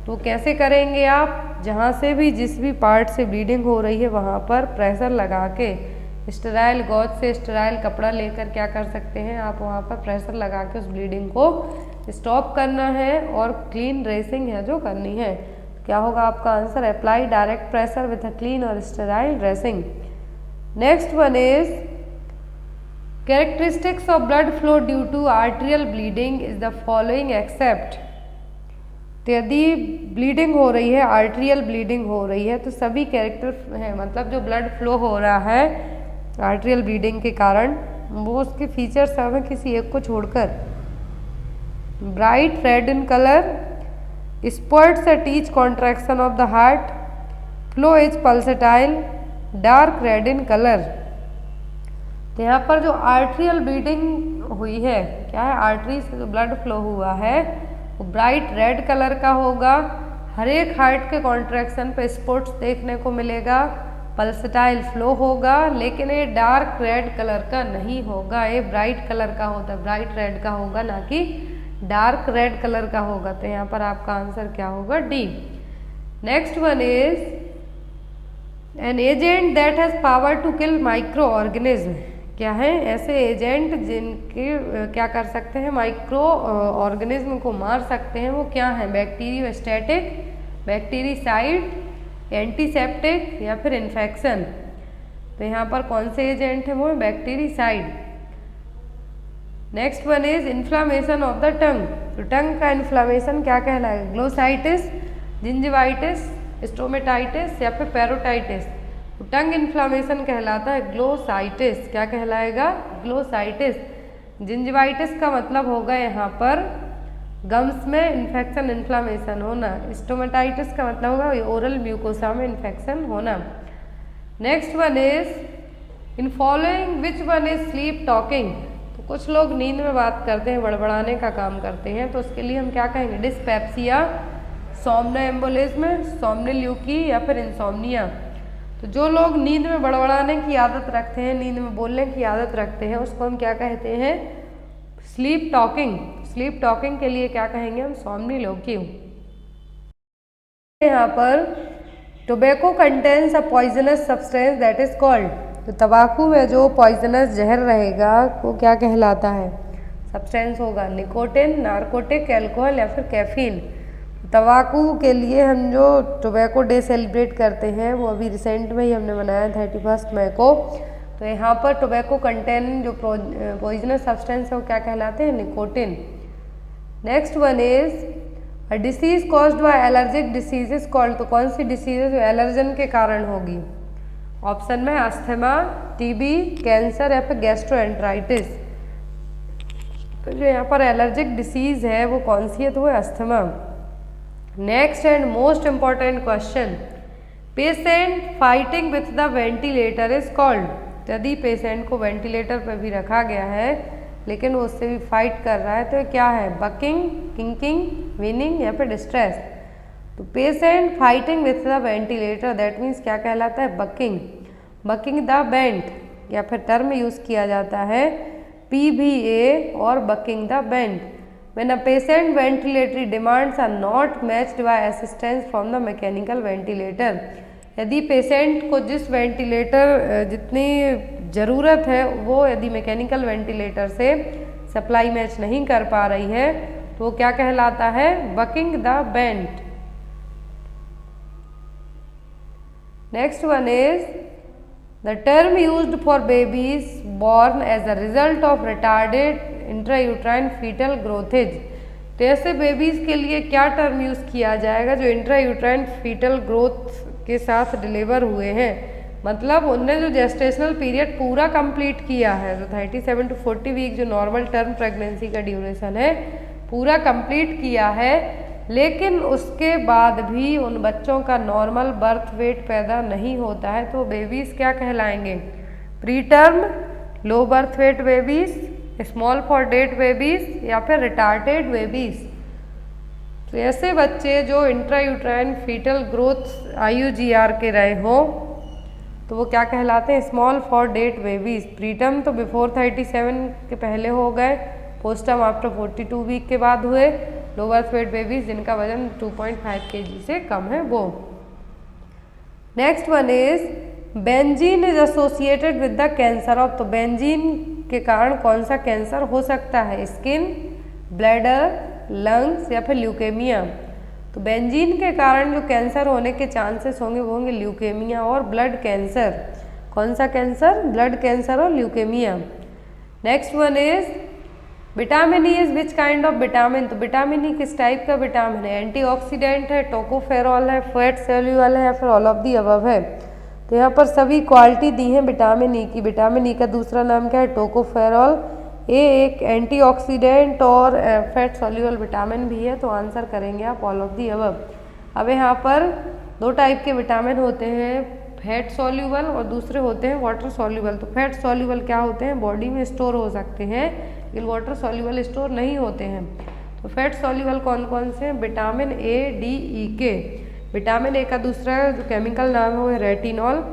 तो कैसे करेंगे आप, जहाँ से भी जिस भी पार्ट से ब्लीडिंग हो रही है वहाँ पर प्रेशर लगा के स्टेराइल गॉज से स्टेराइल कपड़ा लेकर क्या कर सकते हैं आप वहाँ पर प्रेशर लगा के उस ब्लीडिंग को स्टॉप करना है और क्लीन ड्रेसिंग है जो करनी है। क्या होगा आपका answer? Apply direct pressure with a clean और sterile dressing. Next one is characteristics of blood flow due to arterial bleeding is the following except. तो यदि ब्लीडिंग हो रही है, आर्टेरियल ब्लीडिंग हो रही है, तो सभी कैरेक्टर हैं, मतलब जो ब्लड फ्लो हो रहा है आर्टेरियल ब्लीडिंग के कारण वो उसके फीचर्स सब हैं किसी एक को छोड़कर। Bright red in colour, sprouts at each contraction of the heart, flow is pulsatile, dark red in colour. तो यहाँ पर जो आर्टेरियल ब्लीडिंग हुई है, क्या है, आर्टरी से जो ब्लड फ्लो हुआ है वो ब्राइट रेड कलर का होगा। हर एक हार्ट के कॉन्ट्रैक्शन पे स्पॉट्स देखने को मिलेगा, पल्सेटाइल फ्लो होगा, लेकिन ये डार्क रेड कलर का नहीं होगा, ये ब्राइट कलर का होता है, ब्राइट रेड का होगा, ना कि डार्क रेड कलर का होगा। तो यहाँ पर आपका आंसर क्या होगा? D. Next one is an agent that has power to kill micro organism. क्या है? ऐसे एजेंट जिनके क्या कर सकते हैं, माइक्रो ऑर्गेनिज्म को मार सकते हैं, वो क्या है? बैक्टीरियोस्टैटिक, बैक्टीरिसाइड, एंटीसेप्टिक या फिर इन्फेक्शन। तो यहाँ पर कौन से एजेंट है? वो bactericide. Next one is inflammation of the tongue. तो टंग का इन्फ्लामेशन क्या कहलाएगा? ग्लोसाइटिस, जिंजिवाइटिस, स्टोमेटाइटिस या फिर पेरोटाइटिस। तो टंग इन्फ्लामेशन कहलाता है ग्लोसाइटिस। क्या कहलाएगा? ग्लोसाइटिस। जिंजिवाइटिस का मतलब होगा यहाँ पर गम्स में इन्फेक्शन, इन्फ्लामेशन होना। स्टोमेटाइटिस का मतलब होगा ओरल म्यूकोसा में इन्फेक्शन होना। Next one is in following which one is sleep talking. तो कुछ लोग नींद में बात करते हैं, बड़बड़ाने का काम करते हैं, तो उसके लिए हम क्या कहेंगे? डिस्पेप्सिया, सोमनोएम्बोलिज्म, सोमनिल्यूकी या फिर इंसोम्निया। तो जो लोग नींद में बड़बड़ाने की आदत रखते हैं, नींद में बोलने की आदत रखते हैं, उसको हम क्या कहते हैं? Sleep talking. स्लीप टॉकिंग के लिए क्या कहेंगे हम? सोमनिल्यूकी। यहाँ पर tobacco contains a poisonous substance that is called. तो तंबाकू में जो पॉइजनस जहर रहेगा वो क्या कहलाता है? सब्सटेंस होगा निकोटिन, नारकोटिक, एल्कोहल या फिर कैफीन। तंबाकू के लिए हम जो टोबैको डे सेलिब्रेट करते हैं वो अभी रिसेंट में ही हमने मनाया 31 मई को। तो यहाँ पर टोबैको कंटेन जो पॉइजनस सब्सटेंस है वो क्या कहलाते हैं? Nicotine. Next one is a disease caused by allergic diseases called. तो कौन सी डिसीज जो एलर्जन के कारण होगी? ऑप्शन में अस्थमा, टीबी, कैंसर या फिर गैस्ट्रोएंटराइटिस। तो जो यहाँ पर एलर्जिक डिसीज है वो कौन सी है? तो वो asthma. Next and most important question, patient fighting with the ventilator is called. यदि पेशेंट को वेंटिलेटर पर भी रखा गया है लेकिन वो उससे भी फाइट कर रहा है तो क्या है? बकिंग, किंकिंग, विनिंग या फिर डिस्ट्रेस। तो patient fighting with the ventilator that means क्या कहलाता है? बकिंग। बकिंग द बेंट या फिर टर्म यूज किया जाता है PVA और baking the bent. When a patient ventilatory demands are not matched by assistance from the mechanical ventilator। यदि पेशेंट को जिस वेंटिलेटर जितनी ज़रूरत है वो यदि मैकेनिकल वेंटिलेटर से सप्लाई मैच नहीं कर पा रही है तो वो क्या कहलाता है? Bucking the vent. Next one is the term used for babies born as a result of retarded intrauterine fetal growths. तो ऐसे बेबीज के लिए क्या टर्म यूज किया जाएगा जो इंट्रायूट्राइन फीटल ग्रोथ के साथ डिलीवर हुए हैं? मतलब उनने जो जेस्टेशनल पीरियड पूरा कंप्लीट किया है, जो 37 to 40 वीक जो नॉर्मल टर्म प्रेगनेंसी का ड्यूरेशन है पूरा कंप्लीट किया है, लेकिन उसके बाद भी उन बच्चों का नॉर्मल बर्थ वेट पैदा नहीं होता है, तो बेबीज क्या कहलाएंगे? Preterm, low birth weight babies, small for date babies या फिर रिटार्डेड बेबीज। तो ऐसे बच्चे जो इंट्रायूट्राइन फीटल ग्रोथ IUGR के रहे हो तो वो क्या कहलाते हैं? Small for date babies. Preterm तो बिफोर 37 के पहले हो गए, पोस्टर्म आफ्टर 42 वीक के बाद हुए, लो बर्थ वेट बेबीज जिनका वजन 2.5 kg से कम है वो। Next one is benzene is associated with the cancer of, तो बेंजीन के कारण कौन सा कैंसर हो सकता है? स्किन, ब्लैडर, लंग्स या फिर ल्यूकेमिया। तो बेंजीन के कारण जो कैंसर होने के चांसेस होंगे वो होंगे ल्यूकेमिया और ब्लड कैंसर। कौन सा कैंसर? ब्लड कैंसर और leukaemia. Next one is vitamin E is which kind of vitamin, तो विटामिन ई किस टाइप का विटामिन है? एंटीऑक्सीडेंट है, टोकोफेरॉल है, फैट सोल्यूबल है या फिर ऑल ऑफ दी अबव है? तो यहाँ पर सभी क्वालिटी दी है विटामिन ई की। विटामिन ई का दूसरा नाम क्या है? टोकोफेरॉल। ये एक एंटीऑक्सीडेंट और फैट सोल्यूबल विटामिन भी है, तो आंसर करेंगे आप ऑल ऑफ दी अबव। अब यहाँ पर दो टाइप के विटामिन होते हैं, फैट सोल्यूबल और दूसरे होते हैं वाटर सोल्यूबल। तो फैट सोल्यूबल क्या होते हैं? बॉडी में स्टोर हो सकते हैं, लेकिन वाटर सोल्यूबल स्टोर नहीं होते हैं। तो फैट सोल्यूबल कौन कौन से हैं? विटामिन ए, डी, ई के। विटामिन ए का दूसरा जो केमिकल नाम है वो है रेटिनॉल।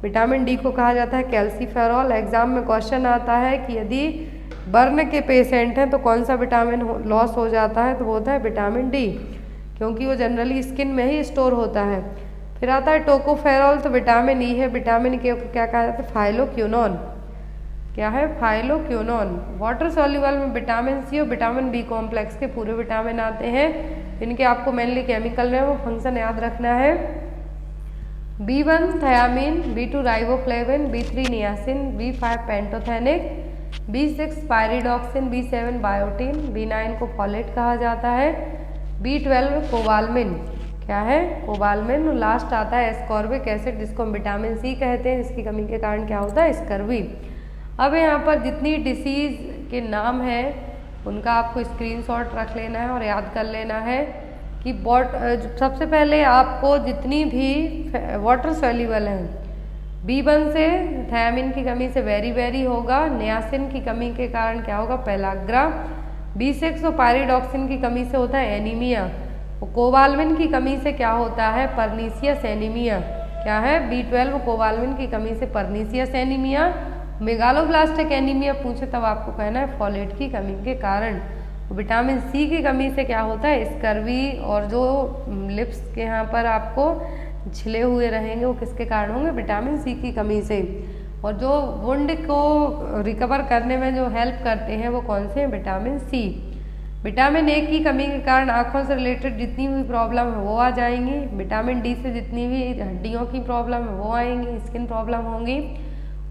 विटामिन डी को कहा जाता है कैल्सीफेरॉल। एग्जाम में क्वेश्चन आता है कि यदि बर्न के पेशेंट हैं तो कौन सा विटामिन लॉस हो जाता है? तो वो होता है विटामिन डी, क्योंकि वो जनरली स्किन में ही स्टोर होता है। फिर आता है टोकोफेरॉल, तो विटामिन ई है। विटामिन के को क्या कहा जाता है? फाइलोक्विनोन। क्या है? फाइलोक्विनोन। वाटर सॉल्युबल में विटामिन सी और विटामिन बी कॉम्प्लेक्स के पूरे विटामिन आते हैं। इनके आपको मेनली केमिकल में वो फंक्शन याद रखना है। B1 thiamine, B2 riboflavin, B3 niacin, B5 pantothenic, B6 pyridoxine, B7 biotin, B9 को फॉलेट कहा जाता है, B12 कोबालमिन। क्या है? कोबालमिन। और लास्ट आता है एस्कॉर्बिक एसिड, जिसको हम विटामिन सी कहते हैं, जिसकी कमी के कारण क्या होता है? स्कर्वी। अब यहाँ पर जितनी डिसीज़ के नाम हैं उनका आपको स्क्रीनशॉट रख लेना है और याद कर लेना है कि सबसे पहले आपको जितनी भी वाटर सोल्यूबल हैं, B1 से थायामीन की कमी से वेरी होगा, नियासिन की कमी के कारण क्या होगा? पेलाग्रा। B6 और पायरिडॉक्सिन की कमी से होता है एनीमिया। कोबालमिन की कमी से क्या होता है? Pernicious anaemia. क्या है? B12 कोबालमिन की कमी से परनीसियस एनीमिया। मेगालोब्लास्टिक एनीमिया पूछे तब आपको कहना है फॉलेट की कमी के कारण। विटामिन सी की कमी से क्या होता है? स्कर्वी। और जो लिप्स के यहाँ पर आपको छिले हुए रहेंगे वो किसके कारण होंगे? विटामिन सी की कमी से। और जो वुंड को रिकवर करने में जो हेल्प करते हैं वो कौन से हैं? Vitamin C. विटामिन ए की कमी के कारण आँखों से रिलेटेड जितनी भी प्रॉब्लम है वो आ जाएंगी। विटामिन डी से जितनी भी हड्डियों की प्रॉब्लम है वो आएंगी, स्किन प्रॉब्लम होंगी।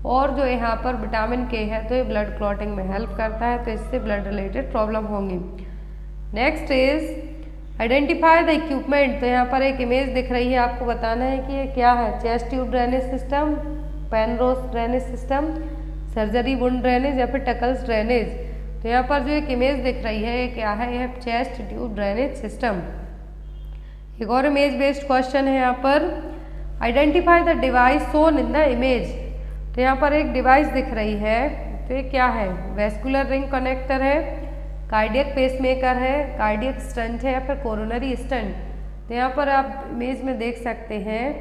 और जो यहाँ पर विटामिन के है तो ये ब्लड क्लॉटिंग में हेल्प करता है, तो इससे ब्लड रिलेटेड प्रॉब्लम होंगी। Next is identify the equipment. तो यहाँ पर एक इमेज दिख रही है, आपको बताना है कि ये क्या है? Chest tube drainage system, Penrose drainage system, surgery wound drainage या फिर टकल्स ड्रेनेज। तो यहाँ पर जो एक इमेज दिख रही है ये क्या है? यह चेस्ट ट्यूब ड्रेनेज सिस्टम। एक और इमेज बेस्ड क्वेश्चन है यहाँ पर, identify the device shown in the image. तो यहाँ पर एक डिवाइस दिख रही है, तो ये क्या है? वेस्कुलर रिंग कनेक्टर है, कार्डियक पेसमेकर है, कार्डियक स्टंट है या फिर कोरोनरी स्टंट। तो यहाँ पर आप इमेज में देख सकते हैं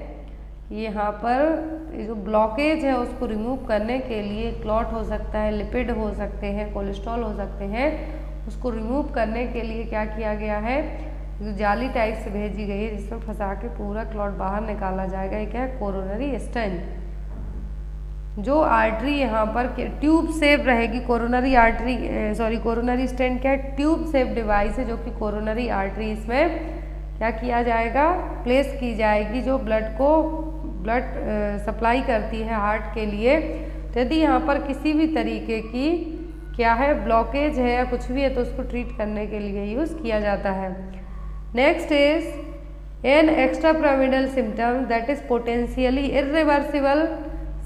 कि यहाँ पर जो ब्लॉकेज है उसको रिमूव करने के लिए क्लॉट हो सकता है, लिपिड हो सकते हैं, कोलेस्ट्रॉल हो सकते हैं। उसको रिमूव करने के लिए क्या किया गया है? जो जाली टाइप से भेजी गई है जिसमें फंसा के पूरा क्लॉट बाहर निकाला जाएगा। ये क्या है? Coronary stunt. जो आर्टरी यहाँ पर ट्यूब शेप रहेगी, कोरोनरी आर्टरी कोरोनरी स्टेंट क्या है? ट्यूब शेप डिवाइस है जो कि कोरोनरी आर्टरी इसमें क्या किया जाएगा? प्लेस की जाएगी, जो ब्लड सप्लाई करती है हार्ट के लिए। तो यदि यहाँ पर किसी भी तरीके की क्या है ब्लॉकेज है या कुछ भी है तो उसको ट्रीट करने के लिए यूज़ किया जाता है। Next is an extra pyramidal symptom that is potentially irreversible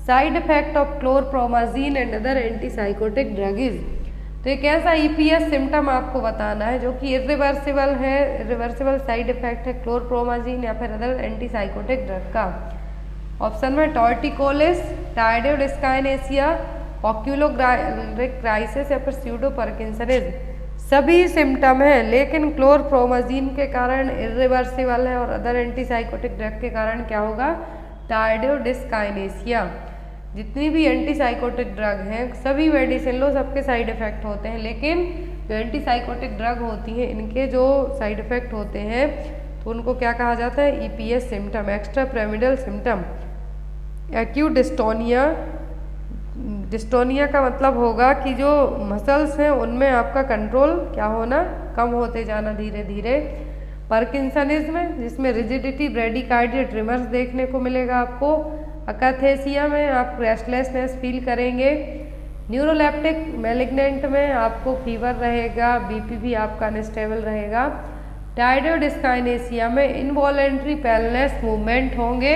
side effect of chlorpromazine and other antipsychotic drugs. तो एक ऐसा ईपीएस सिम्टम आपको बताना है जो कि इरिवर्सिबल है, इरिवर्सिबल साइड इफेक्ट है क्लोरप्रोमाजीन या फिर अदर एंटीसाइकोटिक ड्रग का। ऑप्शन में टॉर्टिकोलिस, टायरॉइड डिस्काइनेसिया, ऑक्यूलोग्राइक क्राइसिस या फिर स्यूडो पार्किंसनिज्म सभी सिम्टम है, लेकिन क्लोरप्रोमाजीन के कारण इरिवर्सिबल है और अदर एंटीसाइकोटिक ड्रग के कारण क्या होगा? टायरॉइड डिस्काइनेसिया। जितनी भी एंटीसाइकोटिक ड्रग हैं सभी मेडिसिन लो सबके साइड इफेक्ट होते हैं, लेकिन जो एंटीसाइकोटिक ड्रग होती हैं इनके जो साइड इफेक्ट होते हैं तो उनको क्या कहा जाता है? EPS symptom, extra pyramidal symptom. Acute dystonia, dystonia का मतलब होगा कि जो मसल्स हैं उनमें आपका कंट्रोल क्या होना, कम होते जाना धीरे धीरे। पार्किंसनिज्म जिसमें रिजिडिटी, ब्रेडिकार्डिया, ट्रिमर्स देखने को मिलेगा आपको। अकाथेसिया में आप रेस्टलेसनेस फील करेंगे। न्यूरोलेप्टिक मैलिग्नेंट में आपको फीवर रहेगा, बीपी भी आपका अनस्टेबल रहेगा। टायरोडिस्काइनेसिया में इनवॉलेंट्री पैलनेस मूवमेंट होंगे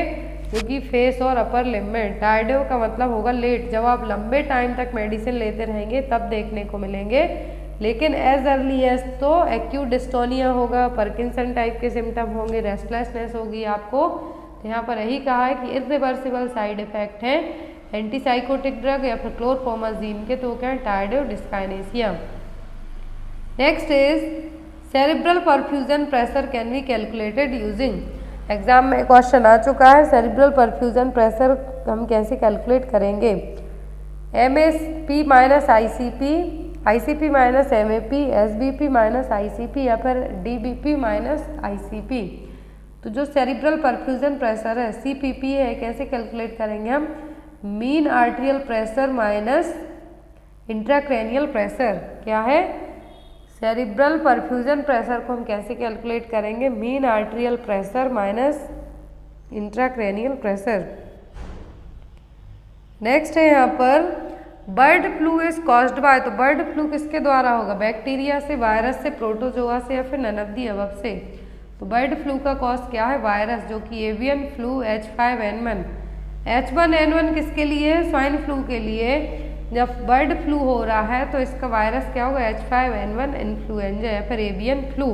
जो कि फेस और अपर लिम्ब में। टायर्डो का मतलब होगा लेट, जब आप लंबे टाइम तक मेडिसिन लेते रहेंगे तब देखने को मिलेंगे, लेकिन एज अर्ली एज तो एक्यूट डिस्टोनिया होगा, पार्किंसन टाइप के सिम्टम होंगे, रेस्टलेसनेस होगी आपको। तो यहाँ पर यही कहा है कि इर्रिवर्सिबल साइड इफेक्ट हैं एंटीसाइकोटिक ड्रग या फिर क्लोरफोमाजीन के, तो क्या है tardive dyskinesia. Next is cerebral perfusion pressure can be calculated using. Exam में क्वेश्चन आ चुका है, सेरिब्रल परफ्यूजन प्रेशर हम कैसे कैलकुलेट करेंगे। MSP minus ICP, ICP minus MAP, SBP minus ICP या फिर DBP माइनस ICP। तो जो सेरिब्रल परफ्यूजन प्रेशर है CPP है, कैसे कैलकुलेट करेंगे हम, mean arterial pressure minus intracranial pressure. क्या है, सेरिब्रल परफ्यूजन प्रेशर को हम कैसे कैलकुलेट करेंगे, mean arterial pressure minus intracranial pressure. Next है यहाँ पर bird flu is caused by, तो बर्ड फ्लू किसके द्वारा होगा, बैक्टीरिया से, वायरस से, प्रोटोजोआ से या फिर नन ऑफ द अबव से। तो बर्ड फ्लू का कॉज क्या है, वायरस, जो कि एवियन फ्लू H5N1। H1N1 किसके लिए है, स्वाइन फ्लू के लिए। जब बर्ड फ्लू हो रहा है तो इसका वायरस क्या होगा, H5N1 इन्फ्लुएंजा या फिर एवियन फ्लू।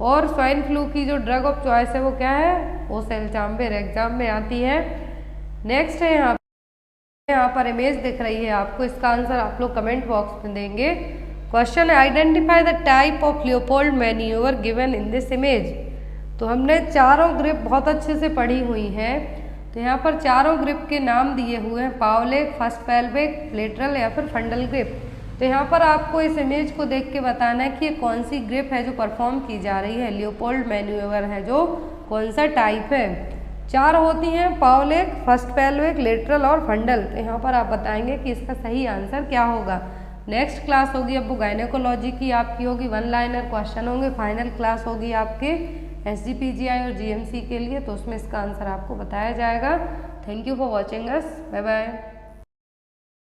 और स्वाइन फ्लू की जो ड्रग ऑफ चॉइस है वो क्या है, ओसेल्टाम्बिर, एग्जाम में आती है। नेक्स्ट है यहाँ पर इमेज दिख रही है आपको, इसका आंसर आप लोग कमेंट बॉक्स में देंगे। क्वेश्चन है identify the type of Leopold manoeuvre given in this image. तो हमने चारों ग्रिप बहुत अच्छे से पढ़ी हुई हैं, तो यहाँ पर चारों ग्रिप के नाम दिए हुए हैं, पावलेक, फर्स्ट पेल्विक, लेटरल या फिर फंडल ग्रिप। तो यहाँ पर आपको इस इमेज को देख के बताना है कि ये कौन सी ग्रिप है जो परफॉर्म की जा रही है, लियोपोल्ड मैन्यूवर है जो कौन सा टाइप है। चार होती हैं, पावलेक, फर्स्ट पेल्विक, लेटरल और फंडल। तो यहाँ पर आप बताएंगे कि इसका सही आंसर क्या होगा। नेक्स्ट क्लास होगी अब वो गायनेकोलॉजी की आपकी होगी, 1 लाइनर क्वेश्चन होंगे। फाइनल क्लास होगी आपके SGPGI और GMC के लिए, तो उसमें इसका आंसर आपको बताया जाएगा। Thank you for watching us, bye bye.